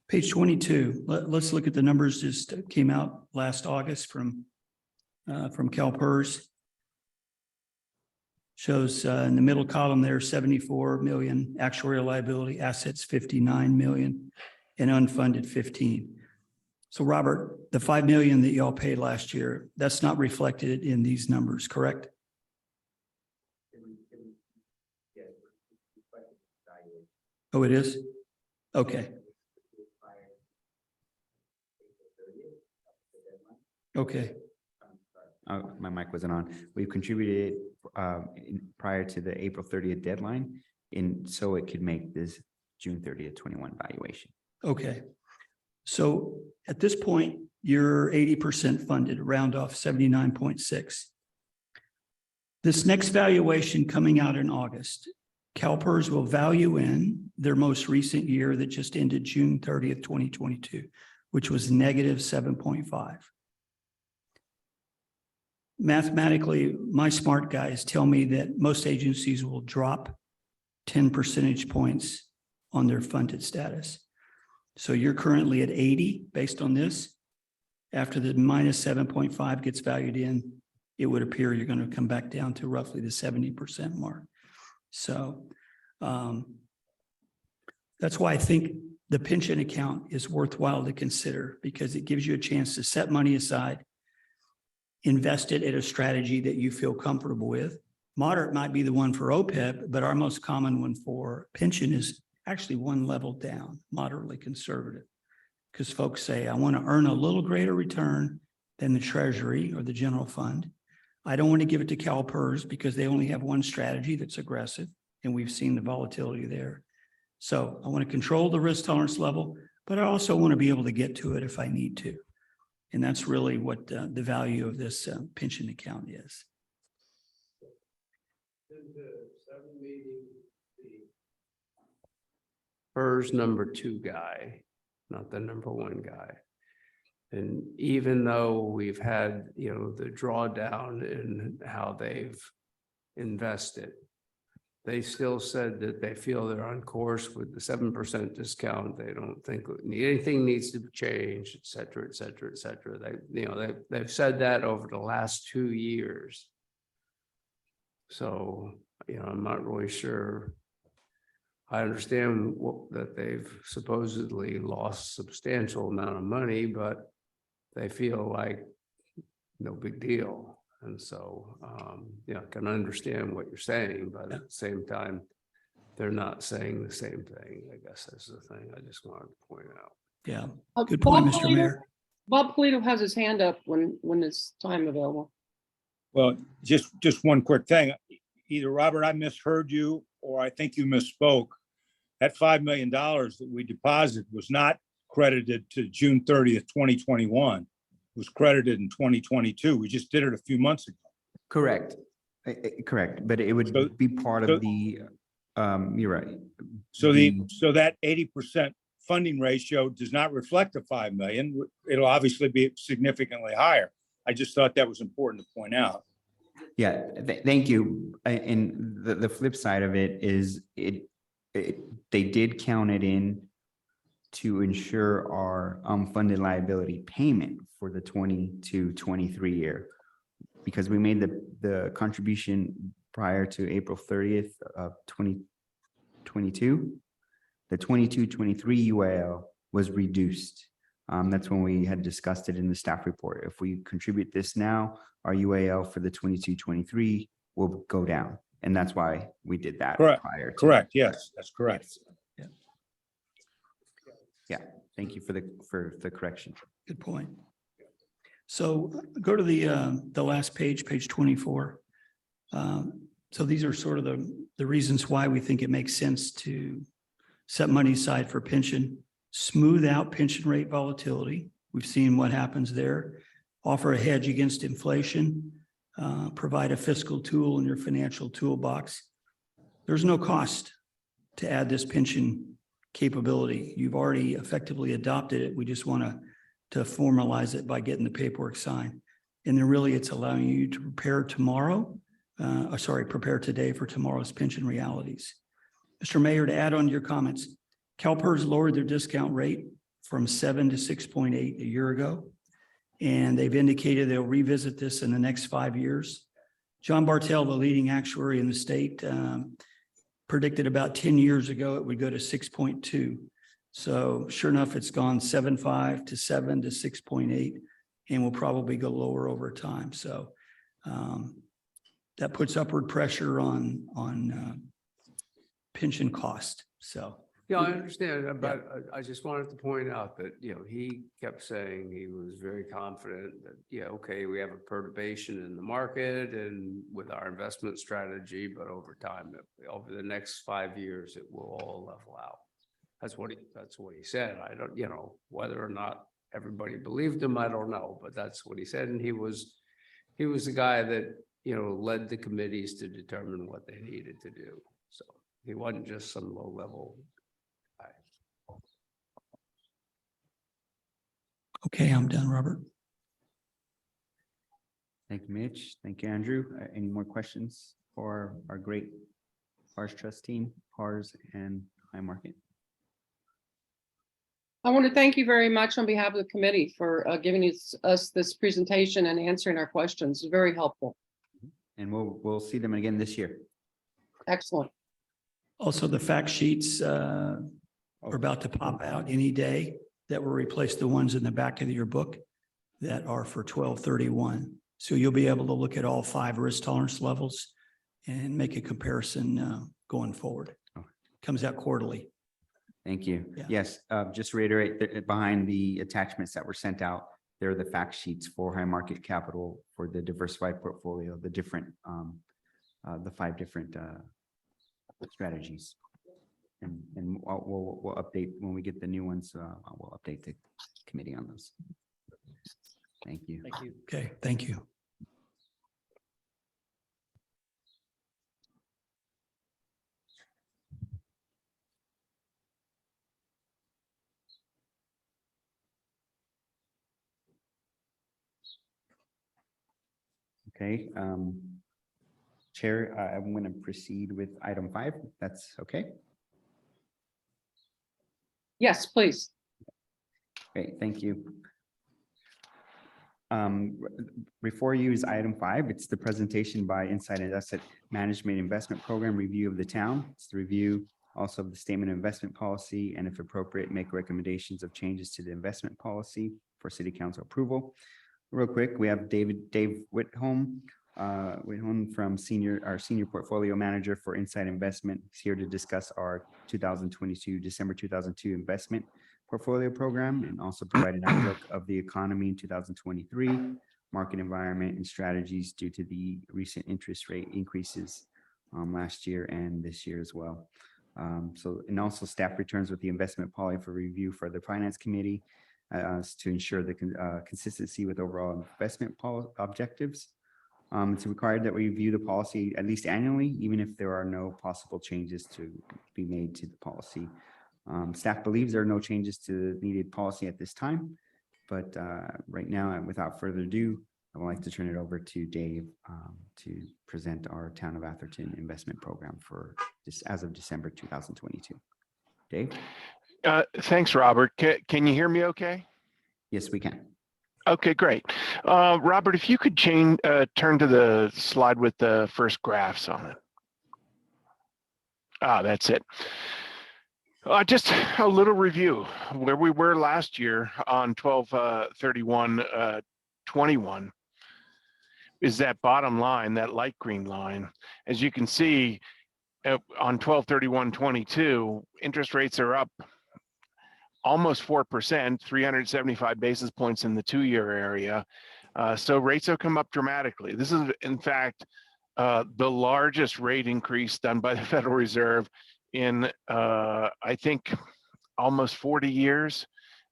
Page 22, let's look at the numbers just came out last August from CalPERS. Shows in the middle column there, 74 million, actuarial liability, assets 59 million, and unfunded 15. So Robert, the 5 million that y'all paid last year, that's not reflected in these numbers, correct? Oh, it is? Okay. Okay, My mic wasn't on. We've contributed prior to the April 30th deadline, and so it could make this June 30th, 21 valuation. okay. So at this point, you're 80% funded, round off 79.6. This next valuation coming out in August, CalPERS will value in their most recent year that just ended June 30th, 2022, which was negative 7.5. Mathematically, my smart guys tell me that most agencies will drop 10 percentage points on their funded status. So you're currently at 80 based on this. After the minus 7.5 gets valued in, it would appear you're going to come back down to roughly the 70% mark. So that's why I think the pension account is worthwhile to consider, because it gives you a chance to set money aside, invest it in a strategy that you feel comfortable with. Moderate might be the one for OPEB, but our most common one for pension is actually one level down, moderately conservative. Because folks say, I want to earn a little greater return than the Treasury or the general fund. I don't want to give it to CalPERS because they only have one strategy that's aggressive, and we've seen the volatility there. So I want to control the risk tolerance level, but I also want to be able to get to it if I need to. And that's really what the value of this pension account is. PERS number 2 guy, not the number 1 guy. And even though we've had, the drawdown in how they've invested, they still said that they feel they're on course with the 7% discount. They don't think anything needs to be changed, et cetera, et cetera, et cetera. They've said that over the last 2 years. So, I'm not really sure. I understand that they've supposedly lost substantial amount of money, but they feel like no big deal. And so, I can understand what you're saying, but at the same time, they're not saying the same thing. I guess that's the thing I just wanted to point out. Yeah, good point, Bob Mr. Polito- Mayor. Bob Polito has his hand up when it's time available. Well, just one quick thing. Either Robert, I misheard you, or I think you misspoke. That $5 million that we deposited was not credited to June 30th, 2021. Was credited in 2022. We just did it a few months ago. Correct. Correct, but it would be part of the, you're right. So that 80% funding ratio does not reflect the 5 million. It'll obviously be significantly higher. I just thought that was important to point out. Yeah, thank you. And the flip side of it is they did count it in to ensure our unfunded liability payment for the 22-23 year, because we made the contribution prior to April 30th of 2022. The 22-23 UAL was reduced. That's when we had discussed it in the staff report. If we contribute this now, our UAL for the 22-23 will go down. And that's why we did that. Correct. Prior to. Correct. Yes, that's correct. Yes. Yeah, thank you for the correction. Good point. So go to the last page, page 24. So these are sort of the reasons why we think it makes sense to set money aside for pension, smooth out pension rate volatility. We've seen what happens there. Offer a hedge against inflation, provide a fiscal tool in your financial toolbox. There's no cost to add this pension capability. You've already effectively adopted it. We just want to formalize it by getting the paperwork signed. And then really it's allowing you to prepare prepare today for tomorrow's pension realities. Mr. Mayor, to add on to your comments, CalPERS lowered their discount rate from 7 to 6.8 a year ago. And they've indicated they'll revisit this in the next 5 years. John Bartel, the leading actuary in the state, predicted about 10 years ago it would go to 6.2. So sure enough, it's gone 7.5 to 7 to 6.8, and will probably go lower over time. So that puts upward pressure on pension cost. So. Yeah, I understand, but I just wanted to point out that, he kept saying he was very confident that, okay, we have a perturbation in the market and with our investment strategy, but over time, over the next 5 years, it will all level out. That's what he said. I don't, whether or not everybody believed him, I don't know, but that's what he said. And he was the guy that, led the committees to determine what they needed to do. So he wasn't just some low level. Okay, I'm done, Robert. Thank you, Mitch. Thank you, Andrew. Any more questions for our great PARS Trust team, PARS and High Market? I want to thank you very much on behalf of the committee for giving us this presentation and answering our questions. It's very helpful. And we'll see them again this year. Excellent. Also, the fact sheets are about to pop out any day. That will replace the ones in the back of your book that are for 12/31. So you'll be able to look at all 5 risk tolerance levels and make a comparison going forward. Comes out quarterly. Thank you. Yeah. Yes, just to reiterate that behind the attachments that were sent out, they're the fact sheets for High Market Capital for the diversified portfolio, the different, the 5 different strategies. And we'll update when we get the new ones. We'll update the committee on those. Thank you. Thank you. Okay, thank you. Okay. Chair, I'm going to proceed with item 5. That's okay. Yes, please. Great, thank you. Before you is item 5. It's the presentation by Insight Asset Management Investment Program review of the town. It's the review also of the statement of investment policy, and if appropriate, make recommendations of changes to the investment policy for city council approval. Real quick, we have Dave Whitholm from our senior portfolio manager for Insight Investment. He's here to discuss our December 2002 investment portfolio program and also provide an outlook of the economy in 2023, market environment and strategies due to the recent interest rate increases last year and this year as well. And also staff returns with the investment policy for review for the finance committee to ensure the consistency with overall investment objectives. It's required that we review the policy at least annually, even if there are no possible changes to be made to the policy. Staff believes there are no changes to the needed policy at this time, but right now, and without further ado, I would like to turn it over to Dave to present our Town of Atherton investment program for this as of December 2022. Dave? Thanks, Robert. Can you hear me okay? Yes, we can. Okay, great. Robert, if you could turn to the slide with the first graphs on it. That's it. Just a little review where we were last year on 12/31/21. is that bottom line, that light green line. As you can see, on 12/31/22, interest rates are up almost 4%, 375 basis points in the 2-year area. So rates have come up dramatically. This is, in fact, the largest rate increase done by the Federal Reserve in, I think, almost 40 years.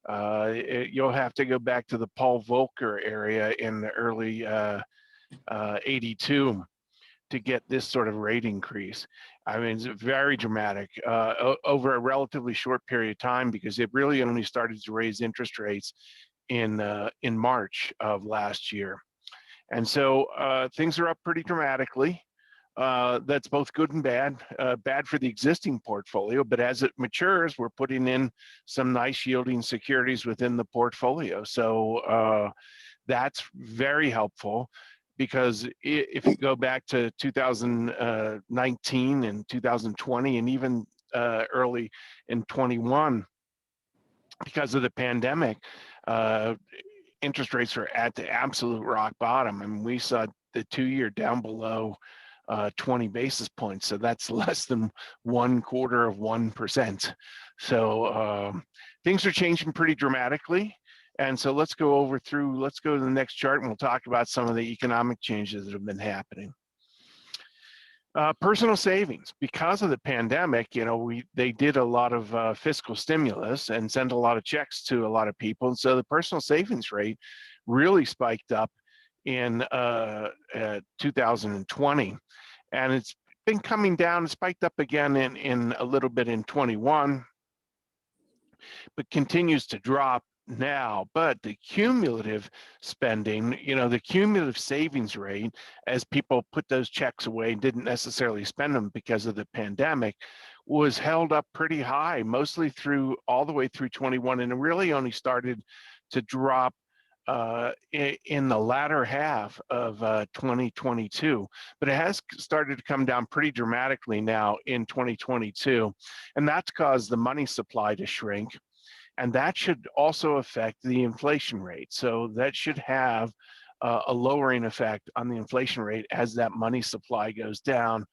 You'll have to go back to the Paul Volcker area in the early 82 to get this sort of rate increase. I mean, it's very dramatic over a relatively short period of time, because it really only started to raise interest rates in March of last year. And so things are up pretty dramatically. That's both good and bad. Bad for the existing portfolio, but as it matures, we're putting in some nice yielding securities within the portfolio. So that's very helpful, because if you go back to 2019 and 2020 and even early in 21, because of the pandemic, interest rates are at the absolute rock bottom. I mean, we saw the 2-year down below 20 basis points. So that's less than 1/4%. So things are changing pretty dramatically. And so let's go to the next chart, and we'll talk about some of the economic changes that have been happening. Personal savings, because of the pandemic, they did a lot of fiscal stimulus and sent a lot of checks to a lot of people. And so the personal savings rate really spiked up in 2020, and it's been coming down. It spiked up again in a little bit in 21, but continues to drop now. But the cumulative spending, the cumulative savings rate, as people put those checks away and didn't necessarily spend them because of the pandemic, was held up pretty high, mostly all the way through 21, and it really only started to drop in the latter half of 2022, but it has started to come down pretty dramatically now in 2022, and that's caused the money supply to shrink, and that should also affect the inflation rate. So that should have a lowering effect on the inflation rate as that money supply goes down.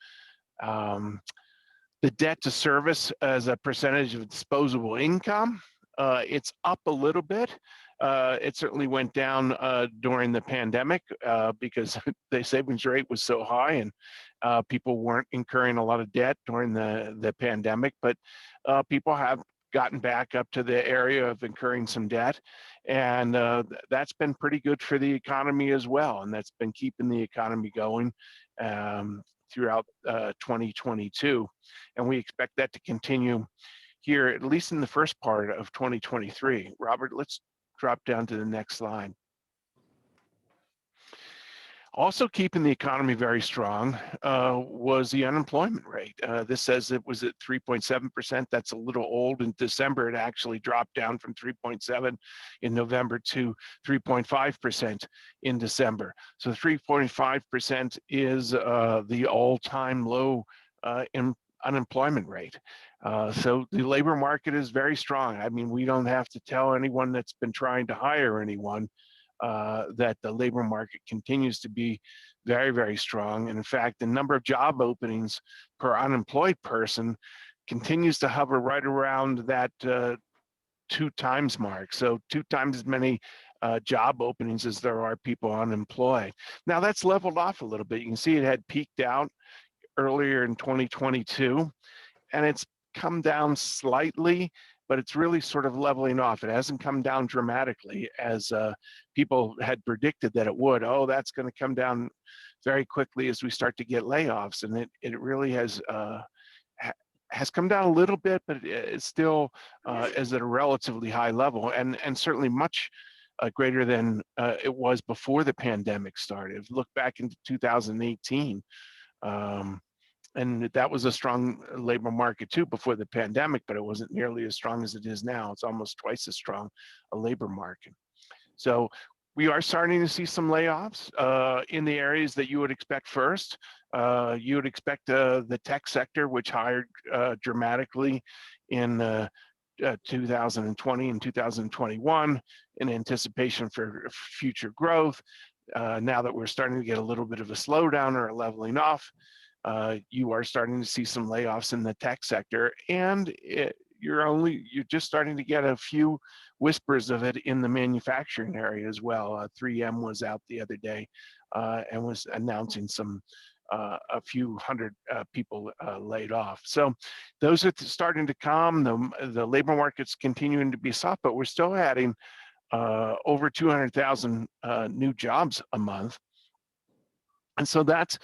The debt to service as a percentage of disposable income, it's up a little bit. It certainly went down during the pandemic because the savings rate was so high, and people weren't incurring a lot of debt during the pandemic, but people have gotten back up to the area of incurring some debt, and that's been pretty good for the economy as well, and that's been keeping the economy going throughout 2022, and we expect that to continue here, at least in the first part of 2023. Robert, let's drop down to the next slide. Also keeping the economy very strong was the unemployment rate. This says it was at 3.7%. That's a little old. In December, it actually dropped down from 3.7 in November to 3.5% in December. So 3.5% is the all-time low unemployment rate. So the labor market is very strong. I mean, we don't have to tell anyone that's been trying to hire anyone that the labor market continues to be very, very strong. And in fact, the number of job openings per unemployed person continues to hover right around that 2 times mark. So 2 times as many job openings as there are people unemployed. Now that's leveled off a little bit. You can see it had peaked out earlier in 2022, and it's come down slightly, but it's really sort of leveling off. It hasn't come down dramatically as people had predicted that it would. Oh, that's going to come down very quickly as we start to get layoffs, and it really has come down a little bit, but it still is at a relatively high level, and certainly much greater than it was before the pandemic started. Look back into 2018. And that was a strong labor market too before the pandemic, but it wasn't nearly as strong as it is now. It's almost twice as strong a labor market. So we are starting to see some layoffs in the areas that you would expect first. You would expect the tech sector, which hired dramatically in 2020 and 2021 in anticipation for future growth. now that we're starting to get a little bit of a slowdown or a leveling off, you are starting to see some layoffs in the tech sector, and you're just starting to get a few whispers of it in the manufacturing area as well. 3M was out the other day and was announcing a few hundred people laid off. So those are starting to come. The labor market's continuing to be soft, but we're still adding over 200,000 new jobs a month. And so that's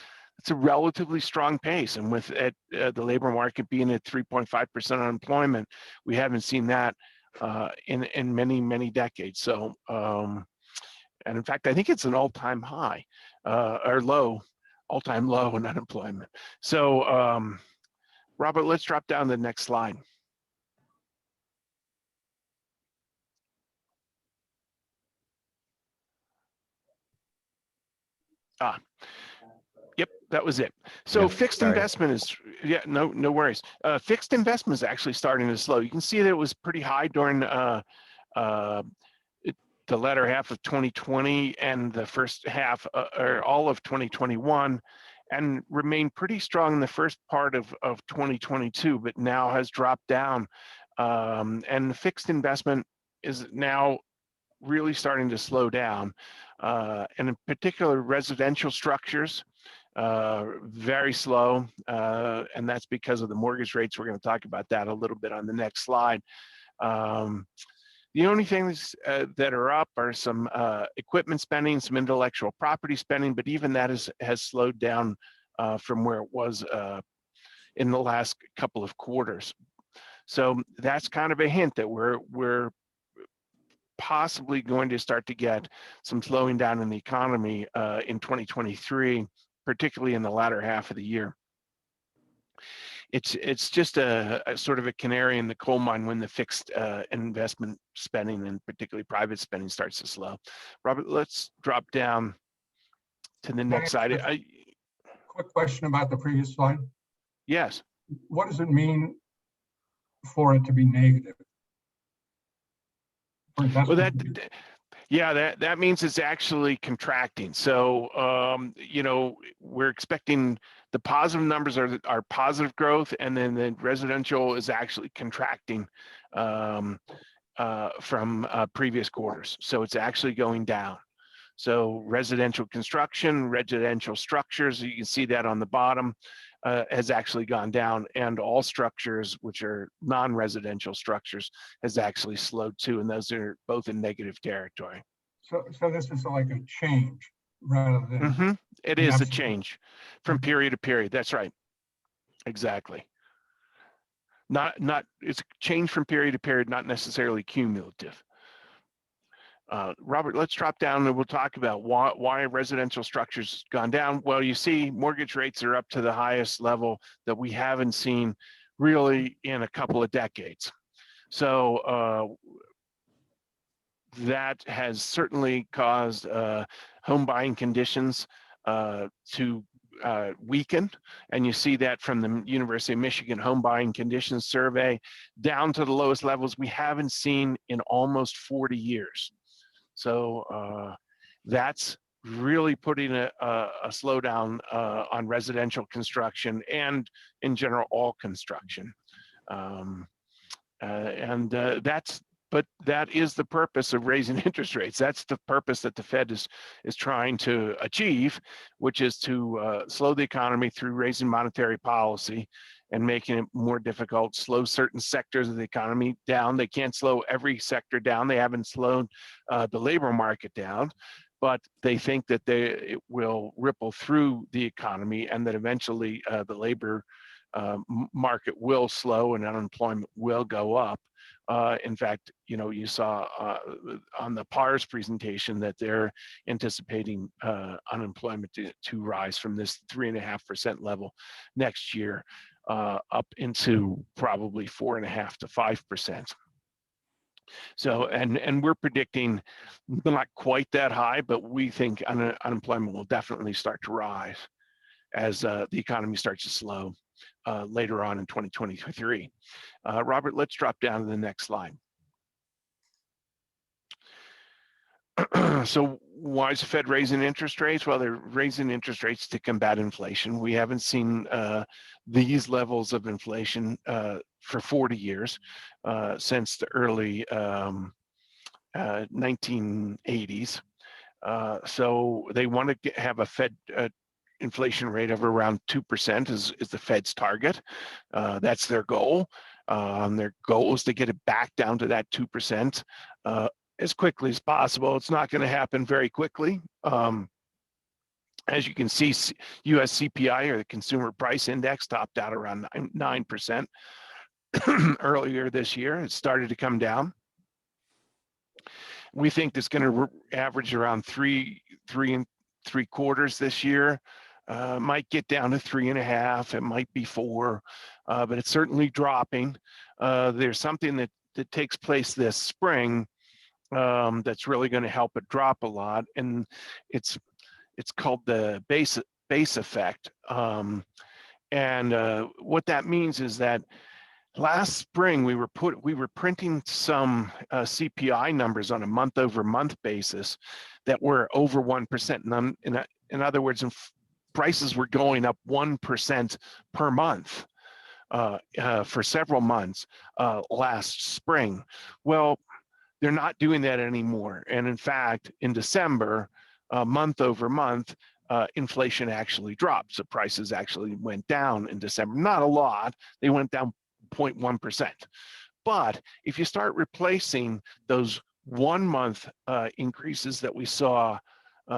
a relatively strong pace. And with the labor market being at 3.5% unemployment, we haven't seen that in many, many decades. So, and in fact, I think it's an all-time high or low, all-time low in unemployment. So, Robert, let's drop down to the next slide. Yep, that was it. So Yep, fixed sorry. investment is, yeah, no worries. Fixed investment is actually starting to slow. You can see that it was pretty high during the latter half of 2020 and the first half or all of 2021, and remained pretty strong in the first part of 2022, but now has dropped down. And fixed investment is now really starting to slow down. And in particular, residential structures, very slow, and that's because of the mortgage rates. We're going to talk about that a little bit on the next slide. The only things that are up are some equipment spending, some intellectual property spending, but even that has slowed down from where it was in the last couple of quarters. So that's kind of a hint that we're possibly going to start to get some slowing down in the economy in 2023, particularly in the latter half of the year. It's just a sort of a canary in the coal mine when the fixed investment spending and particularly private spending starts to slow. Robert, let's drop down to the next slide. Quick question about the previous slide. Yes. What does it mean for it to be negative? Well, that means it's actually contracting. So, you know, we're expecting the positive numbers are positive growth, and then the residential is actually contracting from previous quarters. So it's actually going down. So residential construction, residential structures, you can see that on the bottom, has actually gone down, and all structures, which are non-residential structures, has actually slowed too, and those are both in negative territory. So this is like a change rather than. It is a change from period to period. That's right. Exactly. It's a change from period to period, not necessarily cumulative. Robert, let's drop down and we'll talk about why residential structures gone down. Well, you see mortgage rates are up to the highest level that we haven't seen really in a couple of decades. So that has certainly caused home buying conditions to weaken. And you see that from the University of Michigan Home Buying Conditions Survey down to the lowest levels we haven't seen in almost 40 years. So that's really putting a slowdown on residential construction and in general all construction. But that is the purpose of raising interest rates. That's the purpose that the Fed is trying to achieve, which is to slow the economy through raising monetary policy and making it more difficult, slow certain sectors of the economy down. They can't slow every sector down. They haven't slowed the labor market down, but they think that it will ripple through the economy and that eventually the labor market will slow and unemployment will go up. In fact, you know, you saw on the PARS presentation that they're anticipating unemployment to rise from this 3.5% level next year up into probably 4.5 to 5%. So, and we're predicting not quite that high, but we think unemployment will definitely start to rise as the economy starts to slow later on in 2023. Robert, let's drop down to the next slide. So why is the Fed raising interest rates? Well, they're raising interest rates to combat inflation. We haven't seen these levels of inflation for 40 years since the early 1980s. So they want to have a Fed inflation rate of around 2% is the Fed's target. That's their goal. Their goal is to get it back down to that 2% as quickly as possible. It's not going to happen very quickly. As you can see, US CPI, or the Consumer Price Index, topped out around 9% earlier this year. It started to come down. We think it's going to average around 3.75 this year. Might get down to 3.5. It might be 4, but it's certainly dropping. There's something that takes place this spring that's really going to help it drop a lot, and it's called the base effect. And what that means is that last spring we were printing some CPI numbers on a month-over-month basis that were over 1%. In other words, prices were going up 1% per month for several months last spring. Well, they're not doing that anymore. And in fact, in December, month over month, inflation actually dropped. So prices actually went down in December. Not a lot. They went down 0.1%. But if you start replacing those 1 month increases that we saw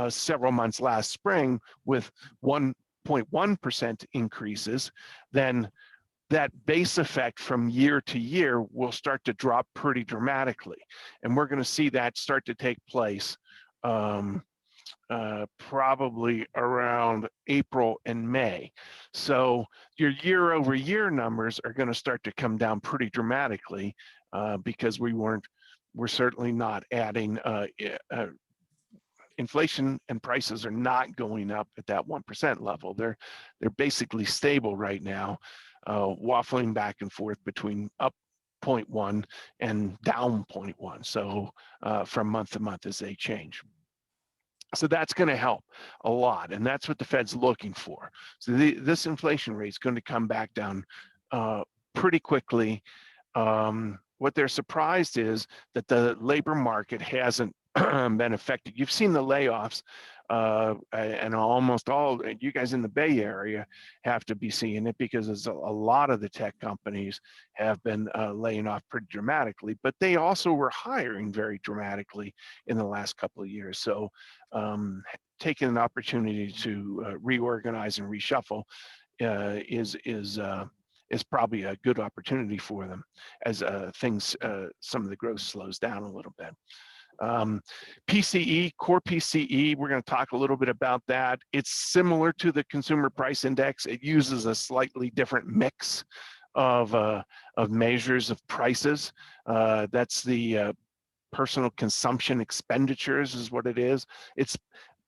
several months last spring with 1.1% increases, then that base effect from year to year will start to drop pretty dramatically. And we're going to see that start to take place probably around April and May. So your year over year numbers are going to start to come down pretty dramatically because we're certainly not adding inflation, and prices are not going up at that 1% level. They're basically stable right now, waffling back and forth between up 0.1 and down 0.1. So from month to month as they change. So that's going to help a lot, and that's what the Fed's looking for. So this inflation rate is going to come back down pretty quickly. What they're surprised is that the labor market hasn't been affected. You've seen the layoffs, and almost all you guys in the Bay Area have to be seeing it because there's a lot of the tech companies have been laying off pretty dramatically, but they also were hiring very dramatically in the last couple of years. So taking an opportunity to reorganize and reshuffle is probably a good opportunity for them as some of the growth slows down a little bit. PCE, core PCE, we're going to talk a little bit about that. It's similar to the Consumer Price Index. It uses a slightly different mix of measures of prices. That's the personal consumption expenditures is what it is.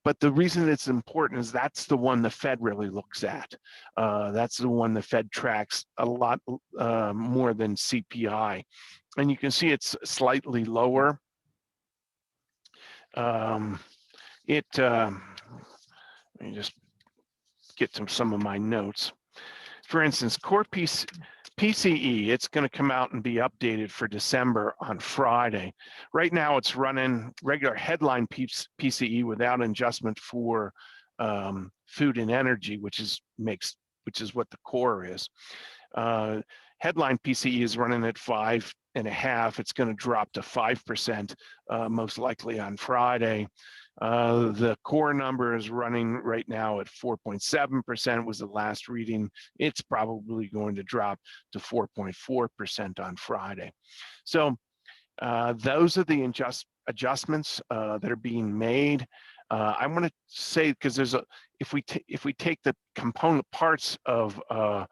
But the reason it's important is that's the one the Fed really looks at. That's the one the Fed tracks a lot more than CPI. And you can see it's slightly lower. Let me just get to some of my notes. For instance, core PCE, it's going to come out and be updated for December on Friday. Right now, it's running regular headline PCE without adjustment for food and energy, which is what the core is. Headline PCE is running at 5.5. It's going to drop to 5% most likely on Friday. The core number is running right now at 4.7% was the last reading. It's probably going to drop to 4.4% on Friday. So those are the adjustments that are being made. I want to say, because if we take the component parts of the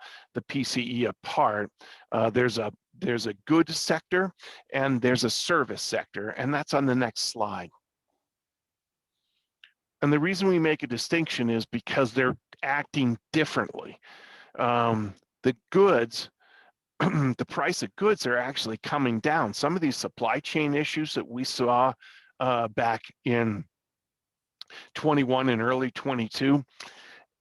PCE apart, there's a goods sector and there's a service sector, and that's on the next slide. And the reason we make a distinction is because they're acting differently. The goods, the price of goods are actually coming down. Some of these supply chain issues that we saw back in 21 and early 22.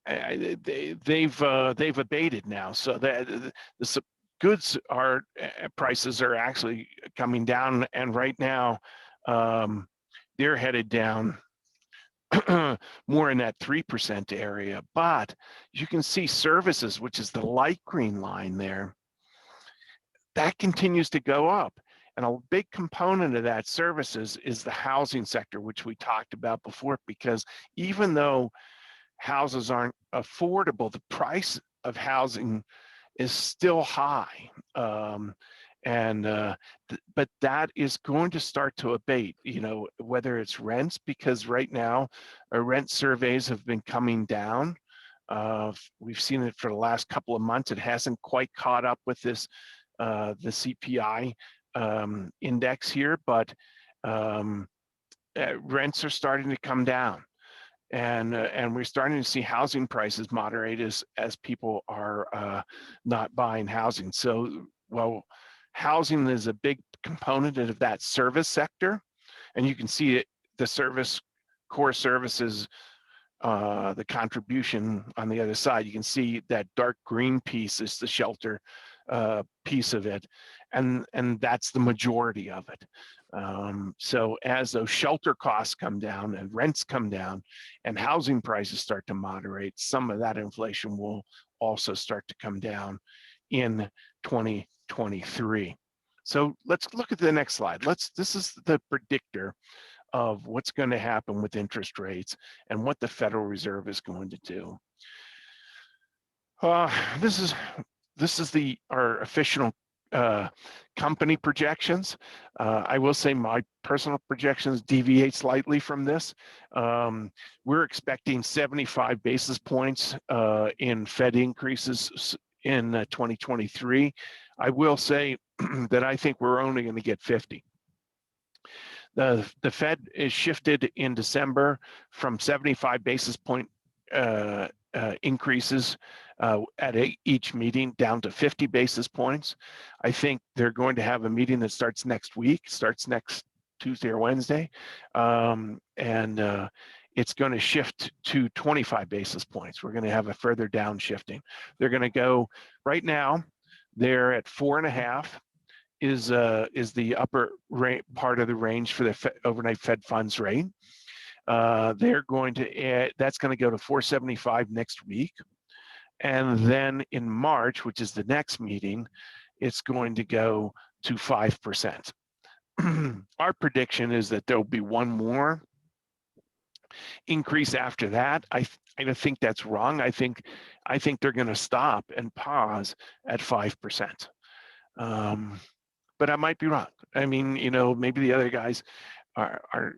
They've abated now, so that the goods are prices are actually coming down, and right now they're headed down more in that 3% area. But you can see services, which is the light green line there, that continues to go up. And a big component of that services is the housing sector, which we talked about before, because even though houses aren't affordable, the price of housing is still high. But that is going to start to abate, you know, whether it's rents, because right now rent surveys have been coming down. We've seen it for the last couple of months. It hasn't quite caught up with this, the CPI index here, but rents are starting to come down. And we're starting to see housing prices moderate as people are not buying housing. So, well, housing is a big component of that service sector, and you can see it, the service, core services, the contribution on the other side. You can see that dark green piece is the shelter piece of it, and that's the majority of it. So as those shelter costs come down and rents come down and housing prices start to moderate, some of that inflation will also start to come down in 2023. So let's look at the next slide. This is the predictor of what's going to happen with interest rates and what the Federal Reserve is going to do. This is our official company projections. I will say my personal projections deviate slightly from this. We're expecting 75 basis points in Fed increases in 2023. I will say that I think we're only going to get 50. The Fed is shifted in December from 75 basis point increases at each meeting down to 50 basis points. I think they're going to have a meeting that starts next week, starts next Tuesday or Wednesday, and it's going to shift to 25 basis points. We're going to have a further downshifting. They're going to go, right now, they're at 4.5 is the upper part of the range for the overnight Fed funds rate. They're going to add, that's going to go to 4.75 next week. And then in March, which is the next meeting, it's going to go to 5%. Our prediction is that there'll be one more increase after that. I don't think that's wrong. I think they're going to stop and pause at 5%. But I might be wrong. I mean, you know, maybe the other guys are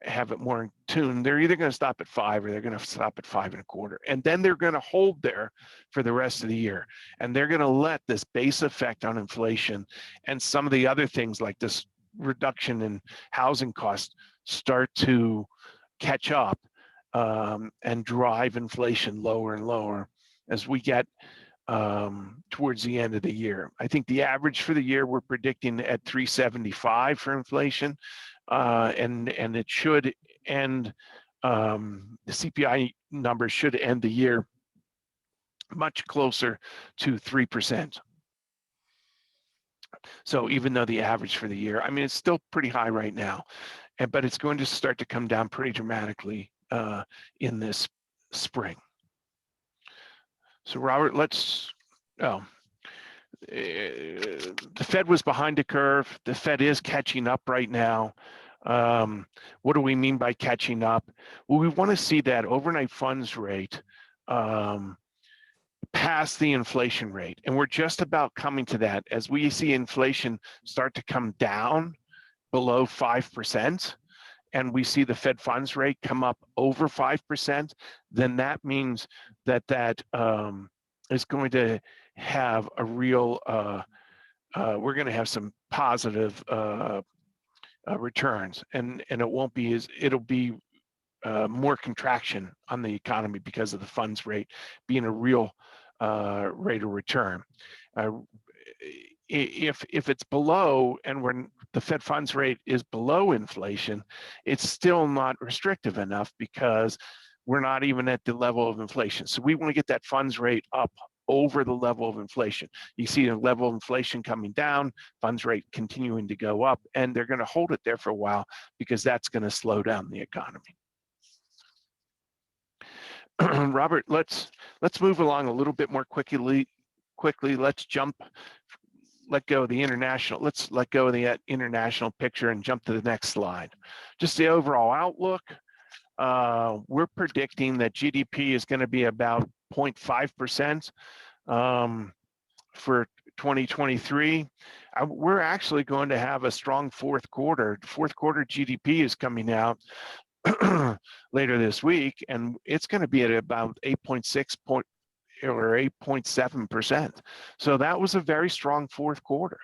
have it more in tune. They're either going to stop at 5 or they're going to stop at 5.25, and then they're going to hold there for the rest of the year. And they're going to let this base effect on inflation and some of the other things like this reduction in housing costs start to catch up and drive inflation lower and lower as we get towards the end of the year. I think the average for the year we're predicting at 3.75 for inflation, and it should end, the CPI number should end the year much closer to 3%. So even though the average for the year, I mean, it's still pretty high right now, but it's going to start to come down pretty dramatically in this spring. So Robert, the Fed was behind the curve. The Fed is catching up right now. What do we mean by catching up? Well, we want to see that overnight funds rate pass the inflation rate. And we're just about coming to that. As we see inflation start to come down below 5%, and we see the Fed funds rate come up over 5%, then that means that is going to have a real, we're going to have some positive returns, and it won't be it'll be more contraction on the economy because of the funds rate being a real rate of return. if it's below and the Fed funds rate is below inflation, it's still not restrictive enough because we're not even at the level of inflation. So we want to get that funds rate up over the level of inflation. You see the level of inflation coming down, funds rate continuing to go up, and they're going to hold it there for a while because that's going to slow down the economy. Robert, let's move along a little bit more quickly. Let's let go of the international. Let's let go of the international picture and jump to the next slide. Just the overall outlook. We're predicting that GDP is going to be about 0.5% for 2023. We're actually going to have a strong fourth quarter. Fourth quarter GDP is coming out later this week, and it's going to be at about 8.6 or 8.7%. So that was a very strong fourth quarter,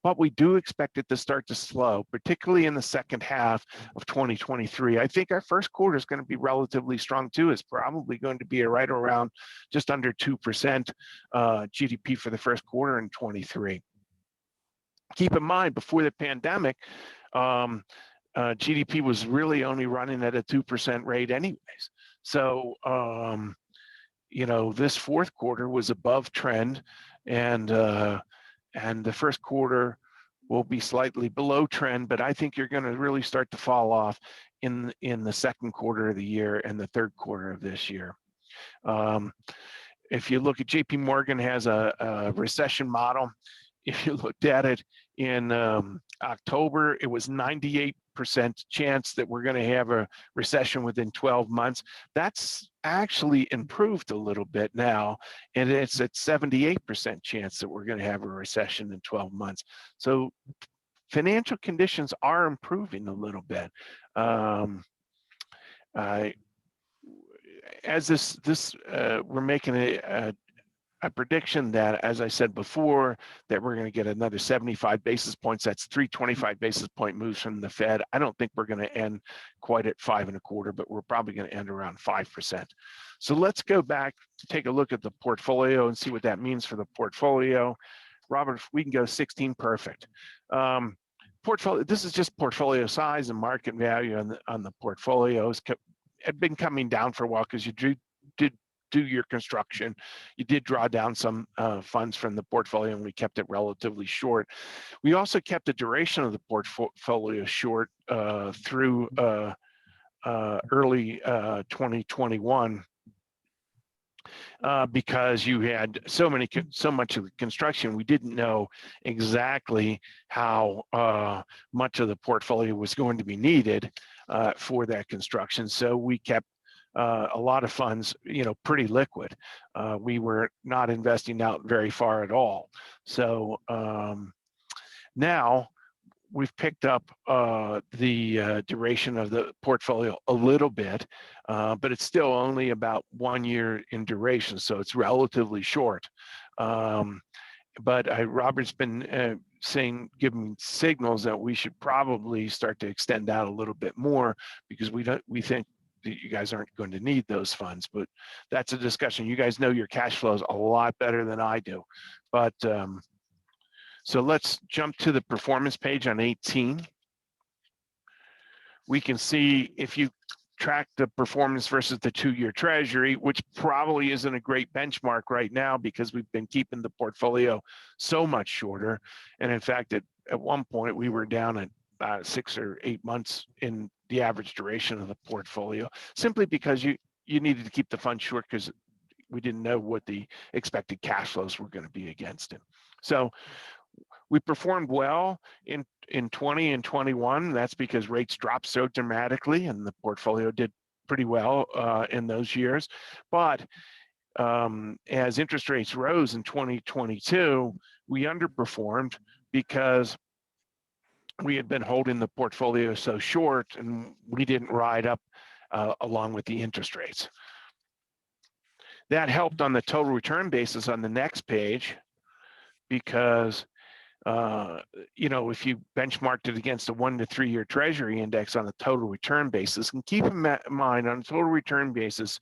but we do expect it to start to slow, particularly in the second half of 2023. I think our first quarter is going to be relatively strong too. It's probably going to be right around just under 2% GDP for the first quarter in 23. Keep in mind, before the pandemic, GDP was really only running at a 2% rate anyways. So, you know, this fourth quarter was above trend, and the first quarter will be slightly below trend, but I think you're going to really start to fall off in the second quarter of the year and the third quarter of this year. If you look at JP Morgan has a recession model. If you looked at it in October, it was 98% chance that we're going to have a recession within 12 months. That's actually improved a little bit now, and it's at 78% chance that we're going to have a recession in 12 months. So financial conditions are improving a little bit. As we're making a prediction that, as I said before, that we're going to get another 75 basis points. That's 325 basis point moves from the Fed. I don't think we're going to end quite at 5.25, but we're probably going to end around 5%. So let's go back to take a look at the portfolio and see what that means for the portfolio. Robert, if we can go 16, perfect. Portfolio. This is just portfolio size and market value on the portfolios. Had been coming down for a while because you did do your construction. You did draw down some funds from the portfolio, and we kept it relatively short. We also kept the duration of the portfolio short through early 2021 because you had so much of the construction. We didn't know exactly how much of the portfolio was going to be needed for that construction. So we kept a lot of funds, you know, pretty liquid. We were not investing out very far at all. So now we've picked up the duration of the portfolio a little bit, but it's still only about 1 year in duration, so it's relatively short. But Robert's been giving signals that we should probably start to extend out a little bit more because we think that you guys aren't going to need those funds, but that's a discussion. You guys know your cash flows a lot better than I do. But so let's jump to the performance page on 18. We can see if you track the performance versus the 2-year treasury, which probably isn't a great benchmark right now because we've been keeping the portfolio so much shorter. And in fact, at one point we were down at 6 or 8 months in the average duration of the portfolio, simply because you needed to keep the fund short because we didn't know what the expected cash flows were going to be against it. So we performed well in 20 and 21. That's because rates dropped so dramatically and the portfolio did pretty well in those years. But as interest rates rose in 2022, we underperformed because we had been holding the portfolio so short and we didn't ride up along with the interest rates. That helped on the total return basis on the next page because you know, if you benchmarked it against a 1 to 3 year treasury index on a total return basis, and keep in mind on a total return basis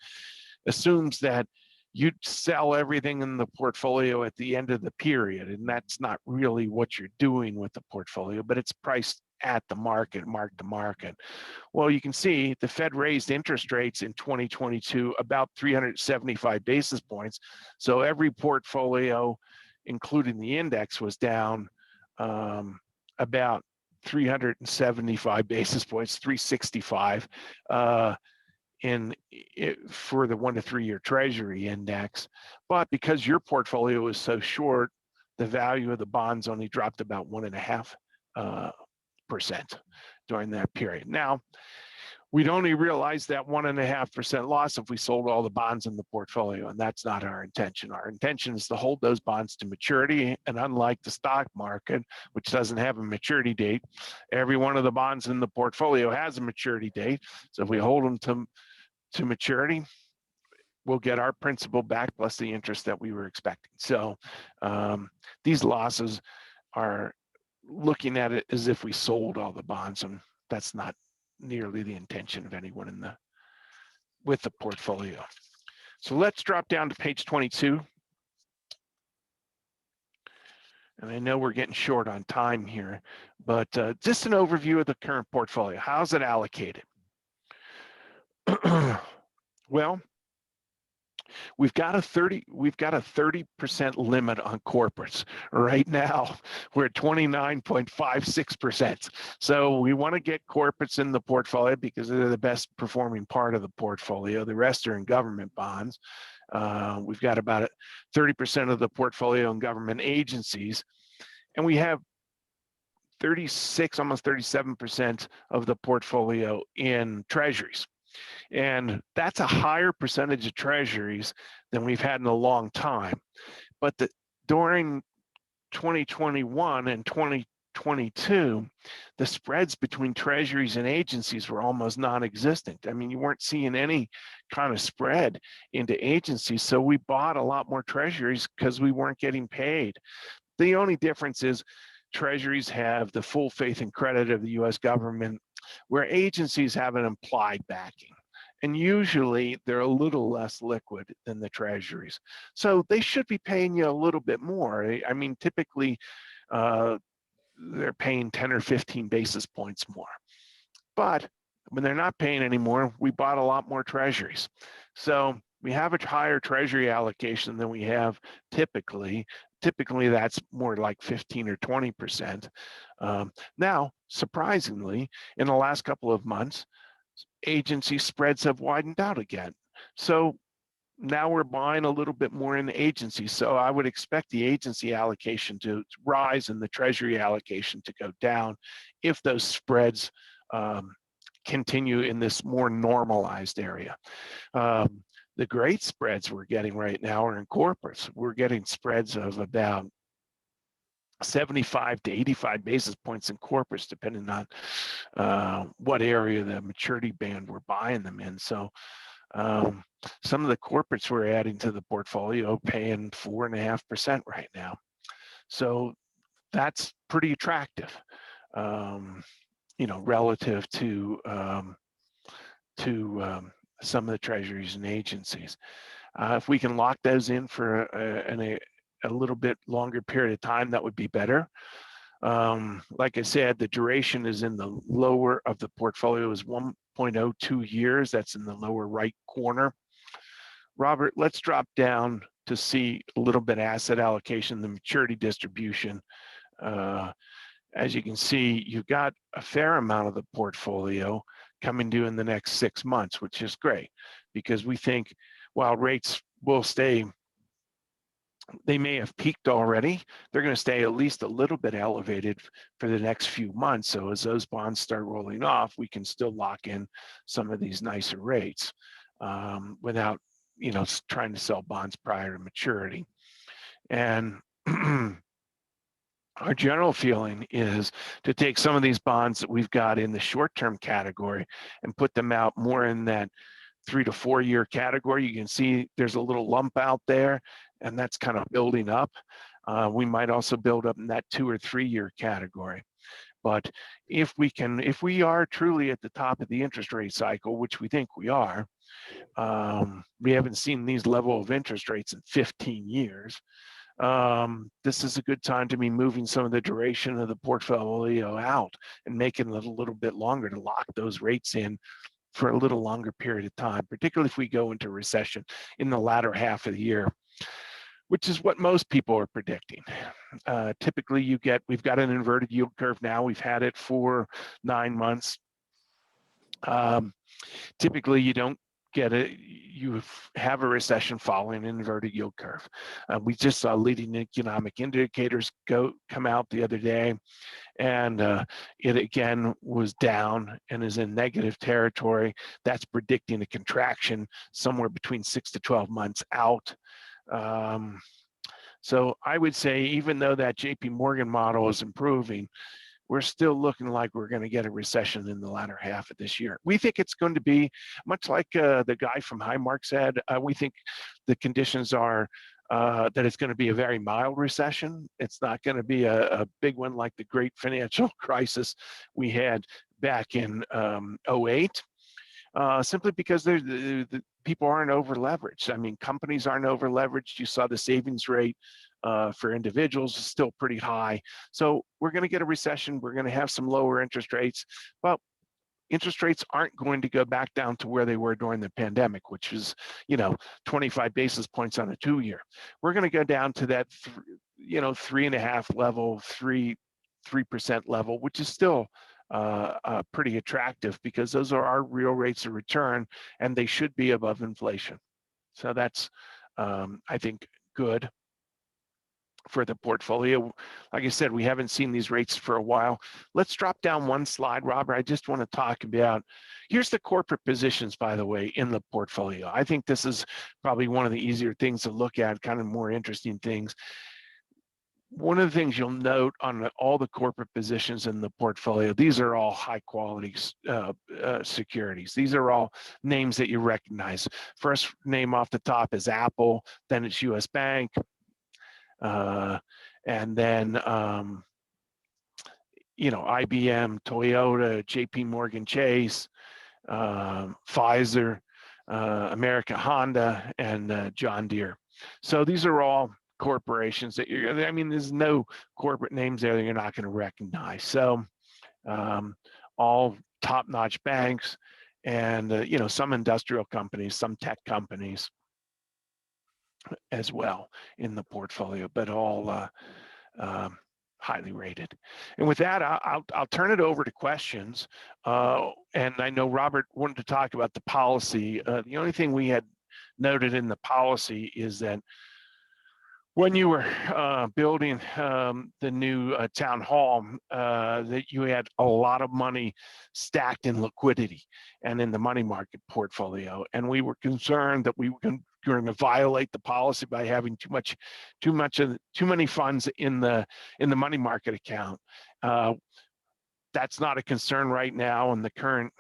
assumes that you'd sell everything in the portfolio at the end of the period, and that's not really what you're doing with the portfolio, but it's priced at the market, mark to market. Well, you can see the Fed raised interest rates in 2022 about 375 basis points. So every portfolio, including the index, was down about 375 basis points, 365 for the 1 to 3 year Treasury index. But because your portfolio is so short, the value of the bonds only dropped about 1.5% during that period. Now, we'd only realize that 1.5% loss if we sold all the bonds in the portfolio, and that's not our intention. Our intention is to hold those bonds to maturity, and unlike the stock market, which doesn't have a maturity date, every one of the bonds in the portfolio has a maturity date. So if we hold them to maturity, we'll get our principal back plus the interest that we were expecting. So these losses are looking at it as if we sold all the bonds, and that's not nearly the intention of anyone with the portfolio. So let's drop down to page 22. And I know we're getting short on time here, but just an overview of the current portfolio. How's it allocated? Well, we've got a 30% limit on corporates. Right now, we're at 29.56%. So we want to get corporates in the portfolio because they're the best performing part of the portfolio. The rest are in government bonds. We've got about 30% of the portfolio in government agencies, and we have 36, almost 37% of the portfolio in treasuries. And that's a higher percentage of treasuries than we've had in a long time. But during 2021 and 2022, the spreads between treasuries and agencies were almost non-existent. I mean, you weren't seeing any kind of spread into agencies. So we bought a lot more treasuries because we weren't getting paid. The only difference is treasuries have the full faith and credit of the US government, where agencies have an implied backing. And usually they're a little less liquid than the treasuries. So they should be paying you a little bit more. I mean, typically they're paying 10 or 15 basis points more. But when they're not paying anymore, we bought a lot more treasuries. So we have a higher treasury allocation than we have typically. Typically, that's more like 15 or 20%. Now, surprisingly, in the last couple of months, agency spreads have widened out again. So now we're buying a little bit more in the agency. So I would expect the agency allocation to rise and the treasury allocation to go down if those spreads continue in this more normalized area. The great spreads we're getting right now are in corporates. We're getting spreads of about 75 to 85 basis points in corporates, depending on what area of the maturity band we're buying them in. So some of the corporates we're adding to the portfolio paying 4.5% right now. So that's pretty attractive, you know, relative to some of the treasuries and agencies. If we can lock those in for a little bit longer period of time, that would be better. Like I said, the duration is in the lower of the portfolio is 1.02 years. That's in the lower right corner. Robert, let's drop down to see a little bit asset allocation, the maturity distribution. As you can see, you've got a fair amount of the portfolio coming due in the next 6 months, which is great because we think while rates will stay, they may have peaked already, they're going to stay at least a little bit elevated for the next few months. So as those bonds start rolling off, we can still lock in some of these nicer rates without, you know, trying to sell bonds prior to maturity. And our general feeling is to take some of these bonds that we've got in the short-term category and put them out more in that 3 to 4 year category. You can see there's a little lump out there, and that's kind of building up. We might also build up in that 2 or 3 year category. But if we are truly at the top of the interest rate cycle, which we think we are, We haven't seen these level of interest rates in 15 years. This is a good time to be moving some of the duration of the portfolio out and making it a little bit longer to lock those rates in for a little longer period of time, particularly if we go into recession in the latter half of the year, which is what most people are predicting. Typically we've got an inverted yield curve now. We've had it for 9 months. Typically you don't get it, you have a recession following an inverted yield curve. We just saw leading economic indicators come out the other day, and it again was down and is in negative territory. That's predicting a contraction somewhere between 6 to 12 months out. So I would say, even though that JP Morgan model is improving, we're still looking like we're going to get a recession in the latter half of this year. We think it's going to be much like the guy from Highmark said. We think the conditions are that it's going to be a very mild recession. It's not going to be a big one like the great financial crisis we had back in 08. Simply because the people aren't over leveraged. I mean, companies aren't over leveraged. You saw the savings rate for individuals is still pretty high. So we're going to get a recession. We're going to have some lower interest rates, but interest rates aren't going to go back down to where they were during the pandemic, which is, 25 basis points on a 2-year. We're going to go down to that, 3.5 level, 3% level, which is still pretty attractive because those are our real rates of return and they should be above inflation. So that's, I think, good for the portfolio. Like I said, we haven't seen these rates for a while. Let's drop down one slide, Robert. I just want to talk about, here's the corporate positions, by the way, in the portfolio. I think this is probably one of the easier things to look at, kind of more interesting things. One of the things you'll note on all the corporate positions in the portfolio, these are all high quality securities. These are all names that you recognize. First name off the top is Apple, then it's US Bank, and then IBM, Toyota, JP Morgan Chase, Pfizer, America Honda, and John Deere. So these are all corporations that there's no corporate names there that you're not going to recognize. So all top-notch banks and some industrial companies, some tech companies as well in the portfolio, but all highly rated. And with that, I'll turn it over to questions. And I know Robert wanted to talk about the policy. The only thing we had noted in the policy is that when you were building the new town hall, that you had a lot of money stacked in liquidity and in the money market portfolio, and we were concerned that we were going to violate the policy by having too many funds in the money market account. That's not a concern right now, and the current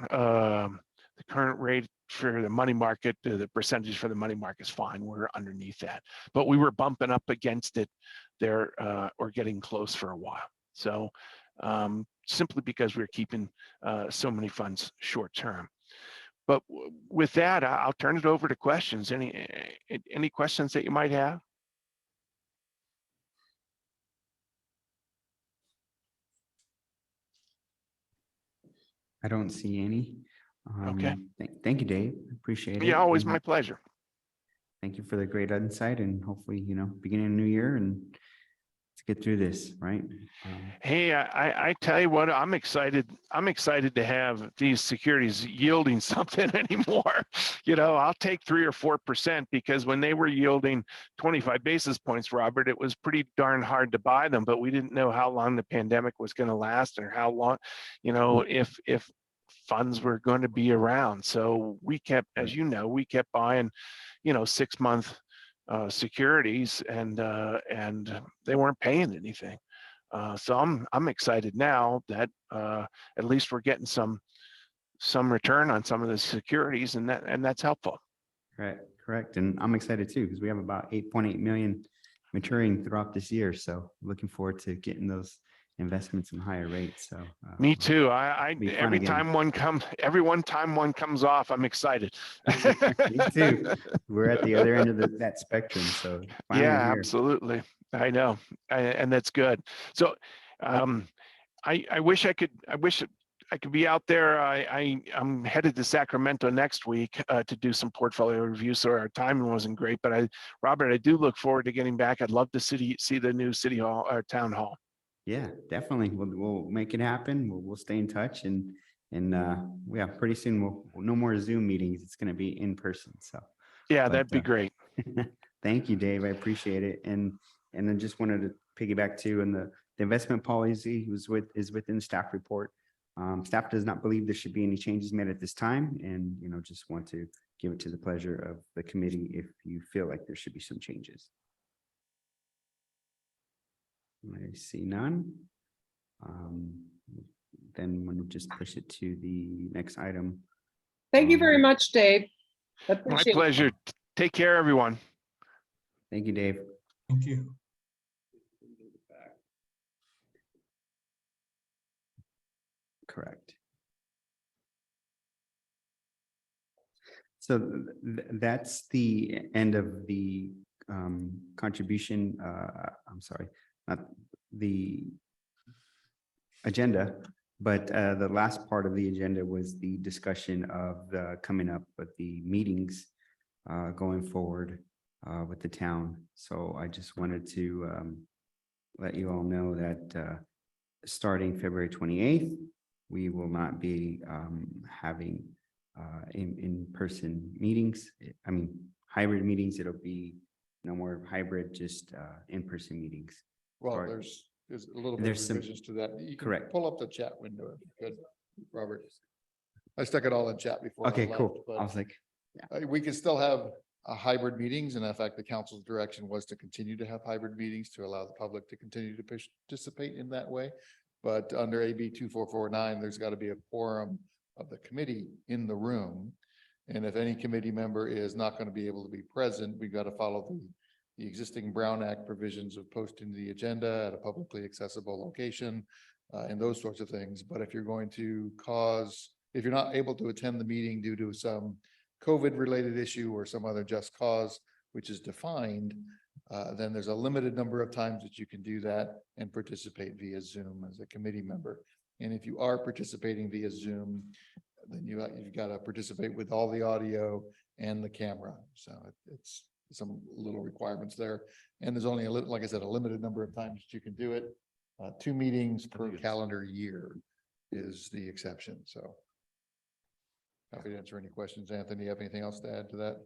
rate for the money market, the percentage for the money market is fine. We're underneath that, but we were bumping up against it there or getting close for a while. So simply because we're keeping so many funds short term. But with that, I'll turn it over to questions. Any questions that you might have? I don't see any. Okay. Thank you, Dave. Appreciate it. Yeah, always And my pleasure. thank you for the great insight, and hopefully, beginning of the new year, and let's get through this, right? Hey, I tell you what, I'm excited. I'm excited to have these securities yielding something anymore. I'll take 3 or 4% because when they were yielding 25 basis points, Robert, it was pretty darn hard to buy them, but we didn't know how long the pandemic was going to last or how long, if funds were going to be around. So we kept, as you know, we kept buying, 6-month securities, and they weren't paying anything. So I'm excited now that at least we're getting some return on some of the securities, and that's helpful. Correct. And I'm excited too, because we have about 8.8 million maturing throughout this year. So looking forward to getting those investments and higher rates. So Me too. I be fun every again. time one comes off, I'm excited. Me too. We're at the other end of that spectrum. So finally Yeah, here. absolutely. I know. And that's good. So I wish I could be out there. I'm headed to Sacramento next week to do some portfolio review. So our timing wasn't great, but Robert, I do look forward to getting back. I'd love to see the new city hall or town hall. Yeah, definitely. We'll make it happen. We'll stay in touch and yeah, pretty soon we'll no more Zoom meetings. It's going to be in person. So Yeah, but, that'd be great. thank you, Dave. I appreciate it. And then just wanted to piggyback too, and the investment policy is within the staff report. Staff does not believe there should be any changes made at this time, and just want to give it to the pleasure of the committee if you feel like there should be some changes. I see none. Then we'll just push it to the next item. Thank you very much, Dave. My Appreciate it. pleasure. Take care, everyone. Thank you, Dave. Thank you. Correct. So that's the end of the contribution. I'm sorry, not the agenda, but the last part of the agenda was the discussion of the coming up with the meetings going forward with the town. So I just wanted to let you all know that starting February 28th, we will not be having in-person meetings. I mean, hybrid meetings. It'll be no more hybrid, just in-person meetings. Well, Or- there's a little bit of There's some- revisions to that. You can correct. pull up the chat window if you could, Robert. I stuck it all in chat before. I Okay, left, cool. but, I was like, we can still have hybrid meetings, and in fact, the council's direction was to continue to have hybrid meetings to allow the public to continue to participate in that way. But under AB 2449, there's got to be a quorum of the committee in the room. And if any committee member is not going to be able to be present, we've got to follow the existing Brown Act provisions of posting the agenda at a publicly accessible location and those sorts of things. But if you're going to if you're not able to attend the meeting due to some COVID related issue or some other just cause, which is defined, then there's a limited number of times that you can do that and participate via Zoom as a committee member. And if you are participating via Zoom, then you've got to participate with all the audio and the camera. So it's some little requirements there. And there's only like I said, a limited number of times that you can do it. 2 meetings per calendar year is the exception. So happy to answer any questions. Anthony, you have anything else to add to that?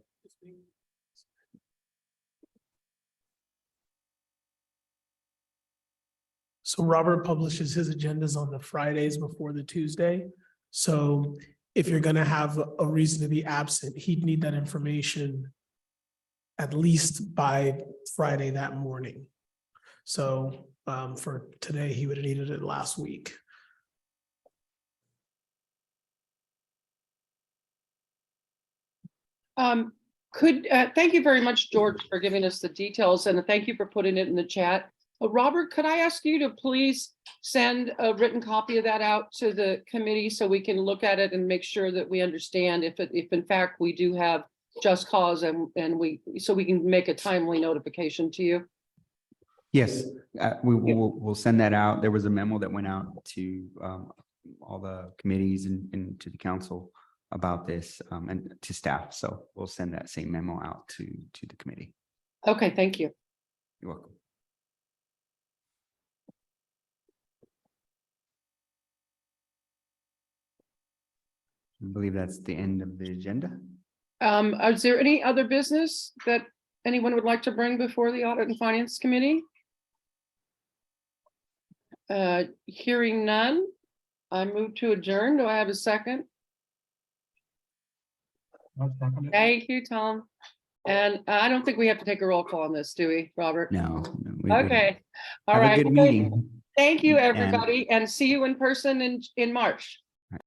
So Robert publishes his agendas on the Fridays before the Tuesday. So if you're gonna have a reason to be absent, he'd need that information at least by Friday that morning. So for today, he would have needed it last week. Thank you very much, George, for giving us the details, and thank you for putting it in the chat. Robert, could I ask you to please send a written copy of that out to the committee so we can look at it and make sure that we understand if in fact we do have just cause and so we can make a timely notification to you? yes, we'll send that out. There was a memo that went out to all the committees and to the council about this and to staff. So we'll send that same memo out to the committee. Okay, thank you. You're welcome. I believe that's the end of the agenda. Is there any other business that anyone would like to bring before the Audit and Finance Committee? Hearing none, I move to adjourn. Do I have a second? I'll second it. Thank you, Tom. And I don't think we have to take a roll call on this, do we, Robert? No. Okay, all Have right. a good meeting. Thank you, everybody, and see you in person in March.